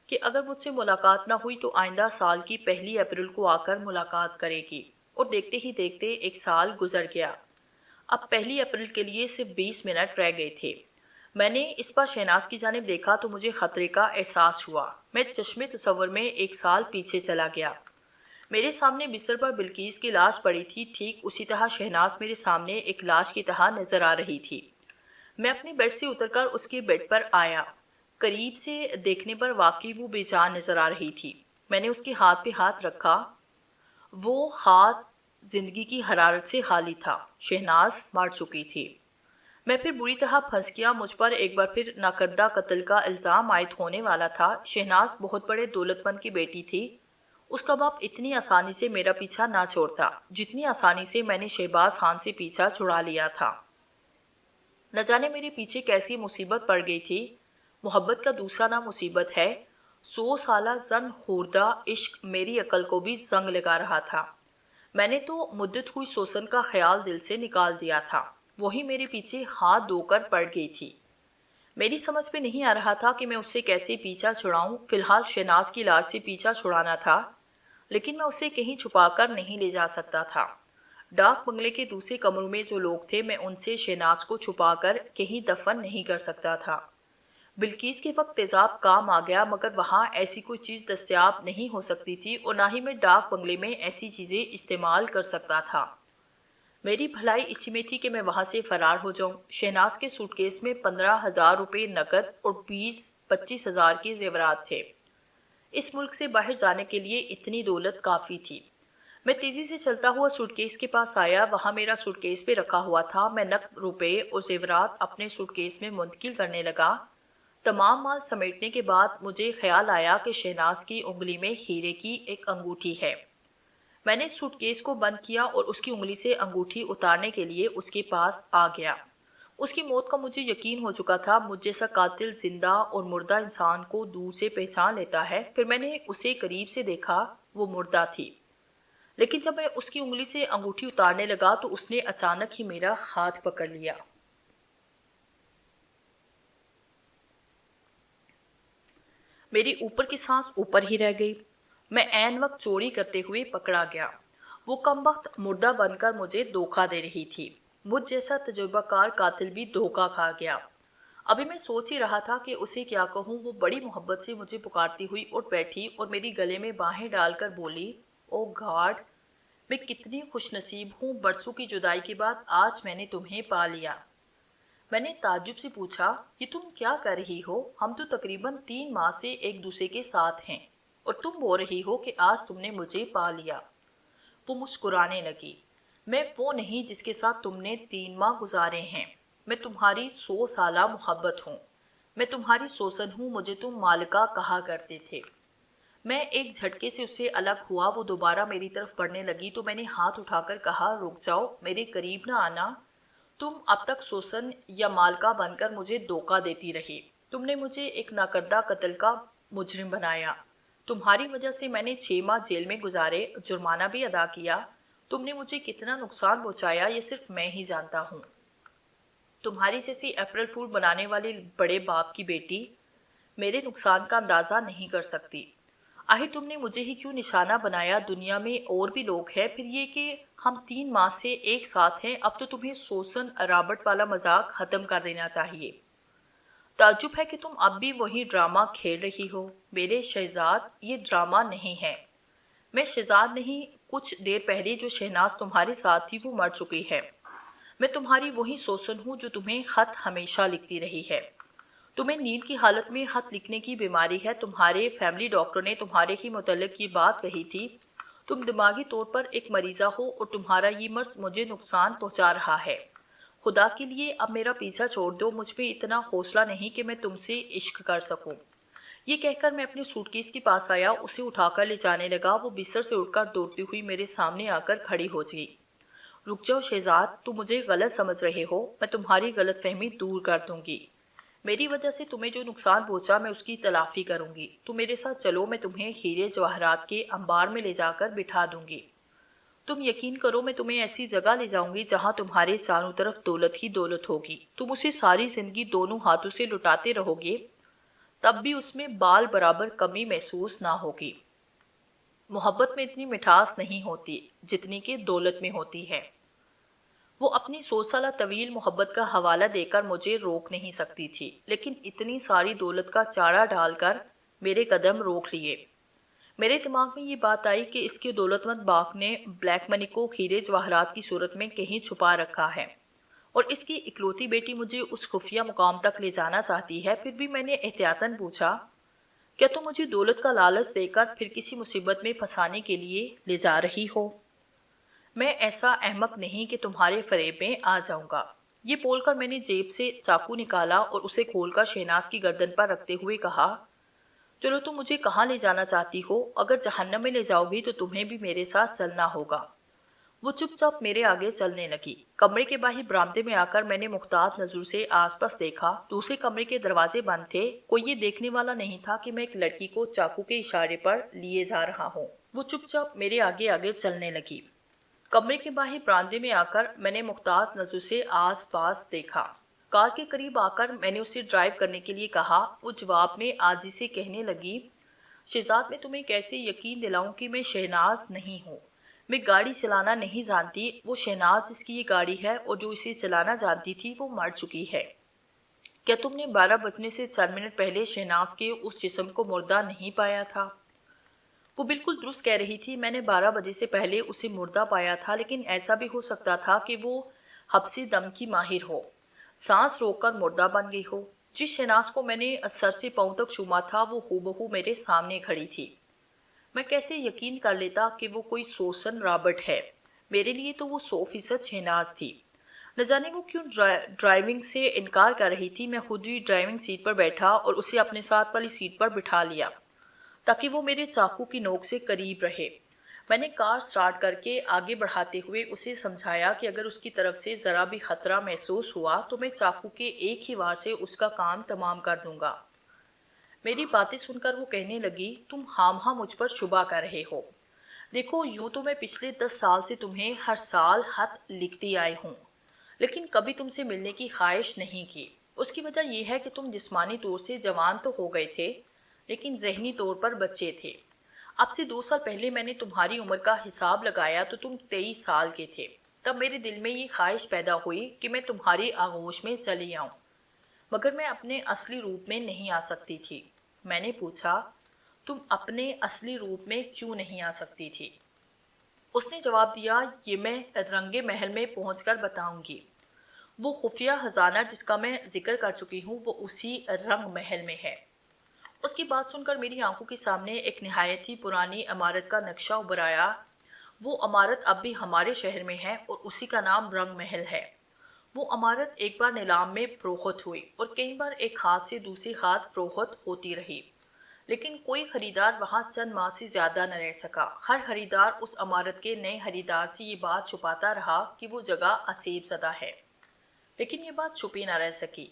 کہ اگر مجھ سے ملاقات نہ ہوئی تو آئندہ سال کی 1 اپریل کو آ کر ملاقات کرے گی، اور دیکھتے ہی دیکھتے 1 سال گزر گیا۔ اب 1 اپریل کے لیے صرف 20 منٹ رہ گئے تھے۔ میں نے اس پر شہناز کی جانب دیکھا تو مجھے خطرے کا احساس ہوا۔ میں چشمے تصور میں 1 سال پیچھے چلا گیا۔ میرے سامنے بستر پر بلقیس کی لاش پڑی تھی، ٹھیک اسی طرح شہناز میرے سامنے ایک لاش کی طرح نظر آ رہی تھی۔ میں اپنے بیڈ سے اتر کر اس کے بیڈ پر آیا۔ قریب سے دیکھنے پر واقعی وہ بے جان نظر آ رہی تھی۔ میں نے اس کے ہاتھ پہ ہاتھ رکھا۔ وہ ہاتھ زندگی کی حرارت سے خالی تھا۔ شہناز مر چکی تھی۔ میں پھر بری طرح پھنس گیا۔ مجھ پر ایک بار پھر ناکردہ قتل کا الزام عائد ہونے والا تھا۔ شہناز بہت بڑے دولت مند کی بیٹی تھی۔ اس کا باپ اتنی آسانی سے میرا پیچھا نہ چھوڑتا جتنی آسانی سے میں نے شہباز خان سے پیچھا چھڑا لیا تھا۔ نہ جانے میرے پیچھے کیسی مصیبت پڑ گئی تھی۔ محبت کا دوسرا نام مصیبت ہے۔ 100 سالہ زن خوردہ عشق میری عقل کو بھی زنگ لگا رہا تھا۔ میں نے تو مدت ہوئی سوسن کا خیال دل سے نکال دیا تھا۔ وہی میرے پیچھے ہاتھ دھو کر پڑ گئی تھی۔ میری سمجھ پہ نہیں آ رہا تھا کہ میں اس سے کیسے پیچھا چھڑاؤں۔ فی الحال شہناز کی لاش سے پیچھا چھڑانا تھا، لیکن میں اسے کہیں چھپا کر نہیں لے جا سکتا تھا۔ ڈاک بنگلے کے دوسرے کمروں میں جو لوگ تھے، میں ان سے شہناز کو چھپا کر کہیں دفن نہیں کر سکتا تھا۔ بلقیس کے وقت تیزاب کام آ گیا، مگر وہاں ایسی کوئی چیز دستیاب نہیں ہو سکتی تھی، اور نہ ہی میں ڈاک بنگلے میں ایسی چیزیں استعمال کر سکتا تھا۔ میری بھلائی اسی میں تھی کہ میں وہاں سے فرار ہو جاؤں۔ شہناز کے سوٹ کیس میں 15,000 روپے نقد اور 20-25,000 کے زیورات تھے۔ اس ملک سے باہر جانے کے لیے اتنی دولت کافی تھی۔ میں تیزی سے چلتا ہوا سوٹ کیس کے پاس آیا۔ وہاں میرا سوٹ کیس پہ رکھا ہوا تھا۔ میں نقد روپے اور زیورات اپنے سوٹ کیس میں منتقل کرنے لگا۔ تمام مال سمیٹنے کے بعد مجھے خیال آیا کہ شہناز کی انگلی میں ہیرے کی ایک انگوٹھی ہے۔ میں نے سوٹ کیس کو بند کیا اور اس کی انگلی سے انگوٹھی اتارنے کے لیے اس کے پاس آ گیا۔ اس کی موت کا مجھے یقین ہو چکا تھا۔ مجھ جیسا قاتل زندہ اور مردہ انسان کو دور سے پہچان لیتا ہے۔ پھر میں نے اسے قریب سے دیکھا، وہ مردہ تھی۔ لیکن جب میں اس کی انگلی سے انگوٹھی اتارنے لگا تو اس نے اچانک ہی میرا ہاتھ پکڑ لیا۔ میری اوپر کی سانس اوپر ہی رہ گئی۔ میں عین وقت چوری کرتے ہوئے پکڑا گیا۔ وہ کم وقت مردہ بن کر مجھے دھوکہ دے رہی تھی۔ مجھ جیسا تجربہ کار قاتل بھی دھوکہ کھا گیا۔ ابھی میں سوچ ہی رہا تھا کہ اسے کیا کہوں، وہ بڑی محبت سے مجھے پکارتی ہوئی اٹھ بیٹھی اور میری گلے میں باہیں ڈال کر بولی، او گاڈ، میں کتنی خوش نصیب ہوں، برسوں کی جدائی کے بعد آج میں نے تمہیں پا لیا۔ میں نے تعجب سے پوچھا، یہ تم کیا کر رہی ہو؟ ہم تو تقریباً 3 ماہ سے ایک دوسرے کے ساتھ ہیں، اور تم بول رہی ہو کہ آج تم نے مجھے پا لیا۔ وہ مسکرانے لگی۔ میں وہ نہیں جس کے ساتھ تم نے 3 ماہ گزارے ہیں۔ میں تمہاری 100 سالہ محبت ہوں۔ میں تمہاری سوسن ہوں، مجھے تم مالکہ کہا کرتے تھے۔ میں ایک جھٹکے سے اس سے الگ ہوا۔ وہ دوبارہ میری طرف بڑھنے لگی تو میں نے ہاتھ اٹھا کر کہا، رک جاؤ، میرے قریب نہ آنا۔ تم اب تک سوسن یا مالکہ بن کر مجھے دھوکہ دیتی رہی۔ تم نے مجھے ایک ناکردہ قتل کا مجرم بنایا۔ تمہاری وجہ سے میں نے 6 ماہ جیل میں گزارے، جرمانہ بھی ادا کیا۔ تم نے مجھے کتنا نقصان پہنچایا یہ صرف میں ہی جانتا ہوں۔ تمہاری جیسی اپریل فول بنانے والے بڑے باپ کی بیٹی میرے نقصان کا اندازہ نہیں کر سکتی۔ آخر تم نے مجھے ہی کیوں نشانہ بنایا؟ دنیا میں اور بھی لوگ ہیں۔ پھر یہ کہ ہم 3 ماہ سے ایک ساتھ ہیں، اب تو تمہیں سوسن رابرٹ والا مذاق ختم کر دینا چاہیے۔ تعجب ہے کہ تم اب بھی وہی ڈرامہ کھیل رہی ہو۔ میرے شہزاد، یہ ڈرامہ نہیں ہے۔ میں شہزاد نہیں، کچھ دیر پہلے جو شہناز تمہارے ساتھ تھی وہ مر چکی ہے۔ میں تمہاری وہی سوسن ہوں جو تمہیں خط ہمیشہ لکھتی رہی ہے۔ تمہیں نیند کی حالت میں خط لکھنے کی بیماری ہے۔ تمہارے فیملی ڈاکٹر نے تمہارے ہی متعلق یہ بات کہی تھی۔ تم دماغی طور پر ایک مریضہ ہو اور تمہارا یہ مرض مجھے نقصان پہنچا رہا ہے۔ خدا کے لیے اب میرا پیچھا چھوڑ دو، مجھ میں اتنا حوصلہ نہیں کہ میں تم سے عشق کر سکوں۔ یہ کہہ کر میں اپنے سوٹ کیس کے پاس آیا، اسے اٹھا کر لے جانے لگا۔ وہ بستر سے اٹھ کر دوڑتی ہوئی میرے سامنے آ کر کھڑی ہو گئی۔ رک جاؤ شہزاد، تم مجھے غلط سمجھ رہے ہو، میں تمہاری غلط فہمی دور کر دوں گی۔ میری وجہ سے تمہیں جو نقصان پہنچا میں اس کی تلافی کروں گی۔ تم میرے ساتھ چلو، میں تمہیں ہیرے جواہرات کے انبار میں لے جا کر بٹھا دوں گی۔ تم یقین کرو، میں تمہیں ایسی جگہ لے جاؤں گی جہاں تمہارے چاروں طرف دولت ہی دولت ہوگی۔ تم اسے ساری زندگی دونوں ہاتھوں سے لٹاتے رہو گے، تب بھی اس میں بال برابر کمی محسوس نہ ہوگی۔ محبت میں اتنی مٹھاس نہیں ہوتی جتنی کہ دولت میں ہوتی ہے۔ وہ اپنی 100 سالہ طویل محبت کا حوالہ دے کر مجھے روک نہیں سکتی تھی، لیکن اتنی ساری دولت کا چارہ ڈال کر میرے قدم روک لیے۔ میرے دماغ میں یہ بات آئی کہ اس کے دولت مند باپ نے بلیک منی کو ہیرے جواہرات کی صورت میں کہیں چھپا رکھا ہے، اور اس کی اکلوتی بیٹی مجھے اس خفیہ مقام تک لے جانا چاہتی ہے۔ پھر بھی میں نے احتیاطاً پوچھا، کیا تم مجھے دولت کا لالچ دے کر پھر کسی مصیبت میں پھنسانے کے لیے لے جا رہی ہو؟ میں ایسا احمق نہیں کہ تمہارے فریب میں آ جاؤں گا۔ یہ بول کر میں نے جیب سے چاقو نکالا اور اسے کھول کر شہناز کی گردن پر رکھتے ہوئے کہا، چلو تم مجھے کہاں لے جانا چاہتی ہو؟ اگر جہنم میں لے جاؤ گی تو تمہیں بھی میرے ساتھ چلنا ہوگا۔ وہ چپ چاپ میرے آگے چلنے لگی۔ کمرے کے باہر برآمدے میں آ کر میں نے محتاط نظر سے آس پاس دیکھا۔ دوسرے کمرے کے دروازے بند تھے، کوئی یہ دیکھنے والا نہیں تھا کہ میں ایک لڑکی کو چاقو کے اشارے پر لیے جا رہا ہوں۔ وہ چپ چاپ میرے آگے آگے چلنے لگی۔ کمرے کے باہر برآمدے میں آ کر میں نے محتاط نظر سے آس پاس دیکھا۔ کار کے قریب آ کر میں نے اسے ڈرائیو کرنے کے لیے کہا۔ وہ جواب میں عاجزی سے کہنے لگی، شہزاد میں تمہیں کیسے یقین دلاؤں کہ میں شہناز نہیں ہوں۔ میں گاڑی چلانا نہیں جانتی، وہ شہناز جس کی یہ گاڑی ہے اور جو اسے چلانا جانتی تھی وہ مر چکی ہے۔ کیا تم نے 12 بجنے سے 4 منٹ پہلے شہناز کے اس جسم کو مردہ نہیں پایا تھا؟ وہ بالکل درست کہہ رہی تھی، میں نے 12 بجے سے پہلے اسے مردہ پایا تھا، لیکن ایسا بھی ہو سکتا تھا کہ وہ حبس دم کی ماہر ہو، سانس روک کر مردہ بن گئی ہو۔ جس شہناز کو میں نے سر سے پاؤں تک چوما تھا وہ ہو بہو میرے سامنے کھڑی تھی۔ میں کیسے یقین کر لیتا کہ وہ کوئی سوسن رابرٹ ہے؟ میرے لیے تو وہ 100% شہناز تھی۔ نہ جانے وہ کیوں ڈرائیونگ سے انکار کر رہی تھی۔ میں خود ہی ڈرائیونگ سیٹ پر بیٹھا اور اسے اپنے ساتھ والی سیٹ پر بٹھا لیا تاکہ وہ میرے چاقو کی نوک سے قریب رہے۔ میں نے کار سٹارٹ کر کے آگے بڑھاتے ہوئے اسے سمجھایا کہ اگر اس کی طرف سے ذرا بھی خطرہ محسوس ہوا تو میں چاقو کے ایک ہی وار سے اس کا کام تمام کر دوں گا۔ میری باتیں سن کر وہ کہنے لگی، تم خام خواہ مجھ پر شبہ کر رہے ہو۔ دیکھو، یوں تو میں پچھلے 10 سال سے تمہیں ہر سال خط لکھتی آئی ہوں، لیکن کبھی تم سے ملنے کی خواہش نہیں کی۔ اس کی وجہ یہ ہے کہ تم جسمانی طور سے جوان تو ہو گئے تھے، لیکن ذہنی طور پر بچے تھے۔ اب سے 2 سال پہلے میں نے تمہاری عمر کا حساب لگایا تو تم 23 سال کے تھے۔ تب میرے دل میں یہ خواہش پیدا ہوئی کہ میں تمہاری آغوش میں چلی آؤں، مگر میں اپنے اصلی روپ میں نہیں آ سکتی تھی۔ میں نے پوچھا، تم اپنے اصلی روپ میں کیوں نہیں آ سکتی تھی؟ اس نے جواب دیا، یہ میں رنگ محل میں پہنچ کر بتاؤں گی۔ وہ خفیہ خزانہ جس کا میں ذکر کر چکی ہوں وہ اسی رنگ محل میں ہے۔ اس کی بات سن کر میری آنکھوں کے سامنے ایک نہایت ہی پرانی عمارت کا نقشہ ابھر آیا۔ وہ عمارت اب بھی ہمارے شہر میں ہے اور اسی کا نام رنگ محل ہے۔ وہ عمارت ایک بار نیلام میں فروخت ہوئی اور کئی بار ایک ہاتھ سے دوسری ہاتھ فروخت ہوتی رہی، لیکن کوئی خریدار وہاں چند ماہ سے زیادہ نہ رہ سکا۔ ہر خریدار اس عمارت کے نئے خریدار سے یہ بات چھپاتا رہا کہ وہ جگہ عصیب زدہ ہے، لیکن یہ بات چھپی نہ رہ سکی۔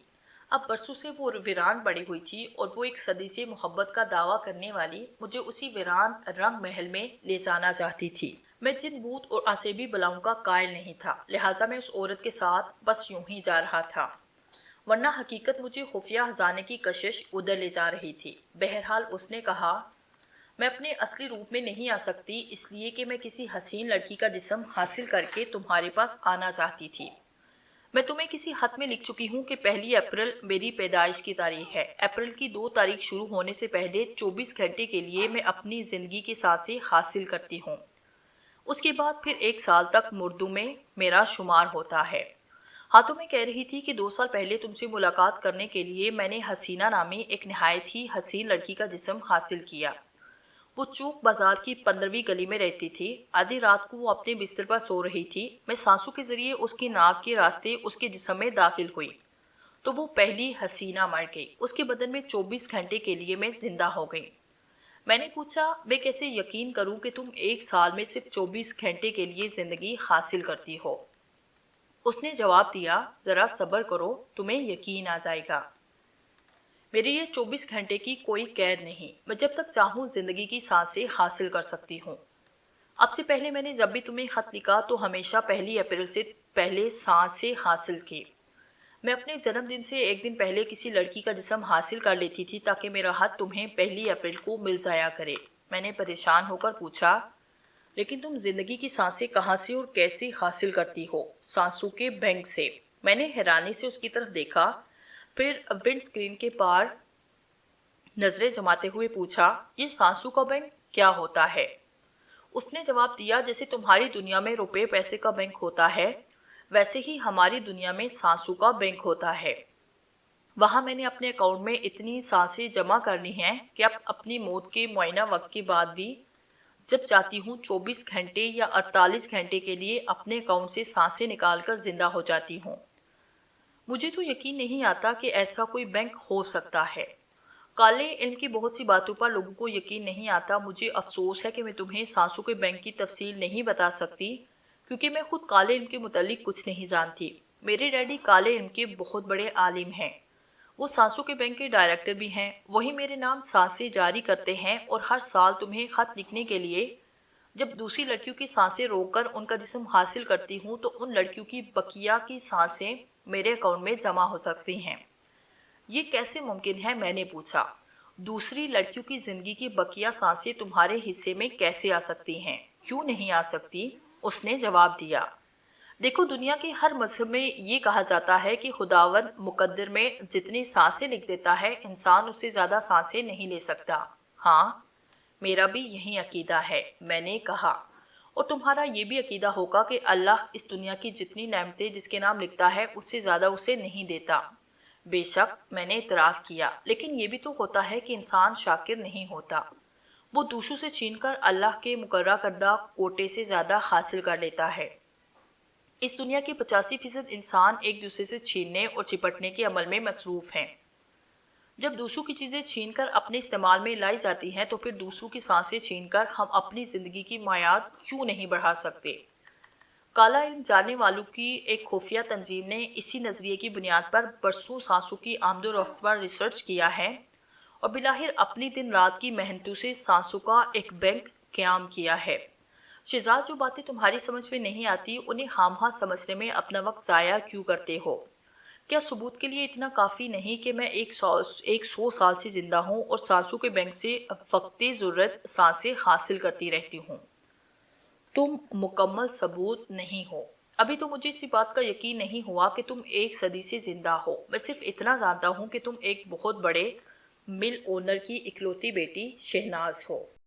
اب برسوں سے وہ ویران پڑی ہوئی تھی اور وہ ایک صدی سے محبت کا دعویٰ کرنے والی مجھے اسی ویران رنگ محل میں لے جانا چاہتی تھی۔ میں جن بھوت اور عصیبی بلاؤں کا قائل نہیں تھا، لہٰذا میں اس عورت کے ساتھ بس یوں ہی جا رہا تھا، ورنہ حقیقت مجھے خفیہ خزانے کی کشش ادھر لے جا رہی تھی۔ بہرحال اس نے کہا، میں اپنے اصلی روپ میں نہیں آ سکتی اس لیے کہ میں کسی حسین لڑکی کا جسم حاصل کر کے تمہارے پاس آنا چاہتی تھی۔ میں تمہیں کسی خط میں لکھ چکی ہوں کہ 1 اپریل میری پیدائش کی تاریخ ہے۔ اپریل کی 2 تاریخ شروع ہونے سے پہلے 24 گھنٹے کے لیے میں اپنی زندگی کے سانسیں حاصل کرتی ہوں، اس کے بعد پھر 1 سال تک مردوں میں میرا شمار ہوتا ہے۔ ہاتھوں میں کہہ رہی تھی کہ 2 سال پہلے تم سے ملاقات کرنے کے لیے میں نے حسینہ نامی ایک نہایت ہی حسین لڑکی کا جسم حاصل کیا۔ وہ چوک بازار کی 15ویں گلی میں رہتی تھی۔ آدھی رات کو وہ اپنے بستر پر سو رہی تھی۔ میں سانسوں کے ذریعے اس کی ناک کے راستے اس کے جسم میں داخل ہوئی تو وہ پہلی حسینہ مر گئی۔ اس کے بدن میں 24 گھنٹے کے لیے میں زندہ ہو گئی۔ میں نے پوچھا، میں کیسے یقین کروں کہ تم ایک سال میں صرف 24 گھنٹے کے لیے زندگی حاصل کرتی ہو؟ اس نے جواب دیا، ذرا صبر کرو، تمہیں یقین آ جائے گا۔ میرے لیے 24 گھنٹے کی کوئی قید نہیں، میں جب تک چاہوں زندگی کی سانسیں حاصل کر سکتی ہوں۔ اب سے پہلے میں نے جب بھی تمہیں خط لکھا تو ہمیشہ 1 اپریل سے پہلے سانسیں حاصل کی۔ میں اپنے جنم دن سے ایک دن پہلے کسی لڑکی کا جسم حاصل کر لیتی تھی تاکہ میرا خط تمہیں 1 اپریل کو مل جایا کرے۔ میں نے پریشان ہو کر پوچھا، لیکن تم زندگی کی سانسیں کہاں سے اور کیسے حاصل کرتی ہو؟ سانسوں کے بینک سے۔ میں نے حیرانی سے اس کی طرف دیکھا، پھر ونڈ سکرین کے پار نظریں جماتے ہوئے پوچھا، یہ سانسوں کا بینک کیا ہوتا ہے؟ اس نے جواب دیا، جیسے تمہاری دنیا میں روپے پیسے کا بینک ہوتا ہے، ویسے ہی ہماری دنیا میں سانسوں کا بینک ہوتا ہے۔ وہاں میں نے اپنے اکاؤنٹ میں اتنی سانسیں جمع کرنی ہیں کہ اب اپنی موت کے معینہ وقت کے بعد بھی جب چاہتی ہوں 24 گھنٹے یا 48 گھنٹے کے لیے اپنے اکاؤنٹ سے سانسیں نکال کر زندہ ہو جاتی ہوں۔ مجھے تو یقین نہیں آتا کہ ایسا کوئی بینک ہو سکتا ہے۔ کالے علم کی بہت سی باتوں پر لوگوں کو یقین نہیں آتا۔ مجھے افسوس ہے کہ میں تمہیں سانسوں کے بینک کی تفصیل نہیں بتا سکتی کیونکہ میں خود کالے علم کے متعلق کچھ نہیں جانتی۔ میرے ڈیڈی کالے علم کے بہت بڑے عالم ہیں، وہ سانسوں کے بینک کے ڈائریکٹر بھی ہیں۔ وہی میرے نام سانسیں جاری کرتے ہیں اور ہر سال تمہیں خط لکھنے کے لیے جب دوسری لڑکیوں کی سانسیں روک کر ان کا جسم حاصل کرتی ہوں تو ان لڑکیوں کی بقیہ کی سانسیں میرے اکاؤنٹ میں جمع ہو سکتی ہیں۔ یہ کیسے ممکن ہے؟ میں نے پوچھا۔ دوسری لڑکیوں کی زندگی کی بقیہ سانسیں تمہارے حصے میں کیسے آ سکتی ہیں؟ کیوں نہیں آ سکتی؟ اس نے جواب دیا، دیکھو، دنیا کے ہر مذہب میں یہ کہا جاتا ہے کہ خداوند مقدر میں جتنی سانسیں لکھ دیتا ہے انسان اس سے زیادہ سانسیں نہیں لے سکتا۔ ہاں، میرا بھی یہی عقیدہ ہے، میں نے کہا، اور تمہارا یہ بھی عقیدہ ہوگا کہ اللہ اس دنیا کی جتنی نعمتیں جس کے نام لکھتا ہے اس سے زیادہ اسے نہیں دیتا۔ بے شک، میں نے اعتراف کیا، لیکن یہ بھی تو ہوتا ہے کہ انسان شاکر نہیں ہوتا، وہ دوسروں سے چھین کر اللہ کے مقررہ کردہ کوٹے سے زیادہ حاصل کر لیتا ہے۔ اس دنیا کے 85% انسان ایک دوسرے سے چھیننے اور چپٹنے کے عمل میں مصروف ہیں۔ جب دوسروں کی چیزیں چھین کر اپنے استعمال میں لائی جاتی ہیں تو پھر دوسروں کی سانسیں چھین کر ہم اپنی زندگی کی معیاد کیوں نہیں بڑھا سکتے؟ کالا علم جاننے والوں کی ایک خفیہ تنظیم نے اسی نظریے کی بنیاد پر برسوں سانسوں کی آمد و رفت پر ریسرچ کیا ہے اور بالآخر اپنی دن رات کی محنتوں سے سانسوں کا ایک بینک قیام کیا ہے۔ شہزاد، جو باتیں تمہاری سمجھ میں نہیں آتی انہیں خواہاں سمجھنے میں اپنا وقت ضائع کیوں کرتے ہو؟ کیا ثبوت کے لیے اتنا کافی نہیں کہ میں 100 سال سے زندہ ہوں اور سانسوں کے بینک سے وقت ضرورت سانسیں حاصل کرتی رہتی ہوں؟ تم مکمل ثبوت نہیں ہو۔ ابھی تو مجھے اسی بات کا یقین نہیں ہوا کہ تم 1 صدی سے زندہ ہو۔ میں صرف اتنا جانتا ہوں کہ تم ایک بہت بڑے مل اونر کی اکلوتی بیٹی شہناز ہو۔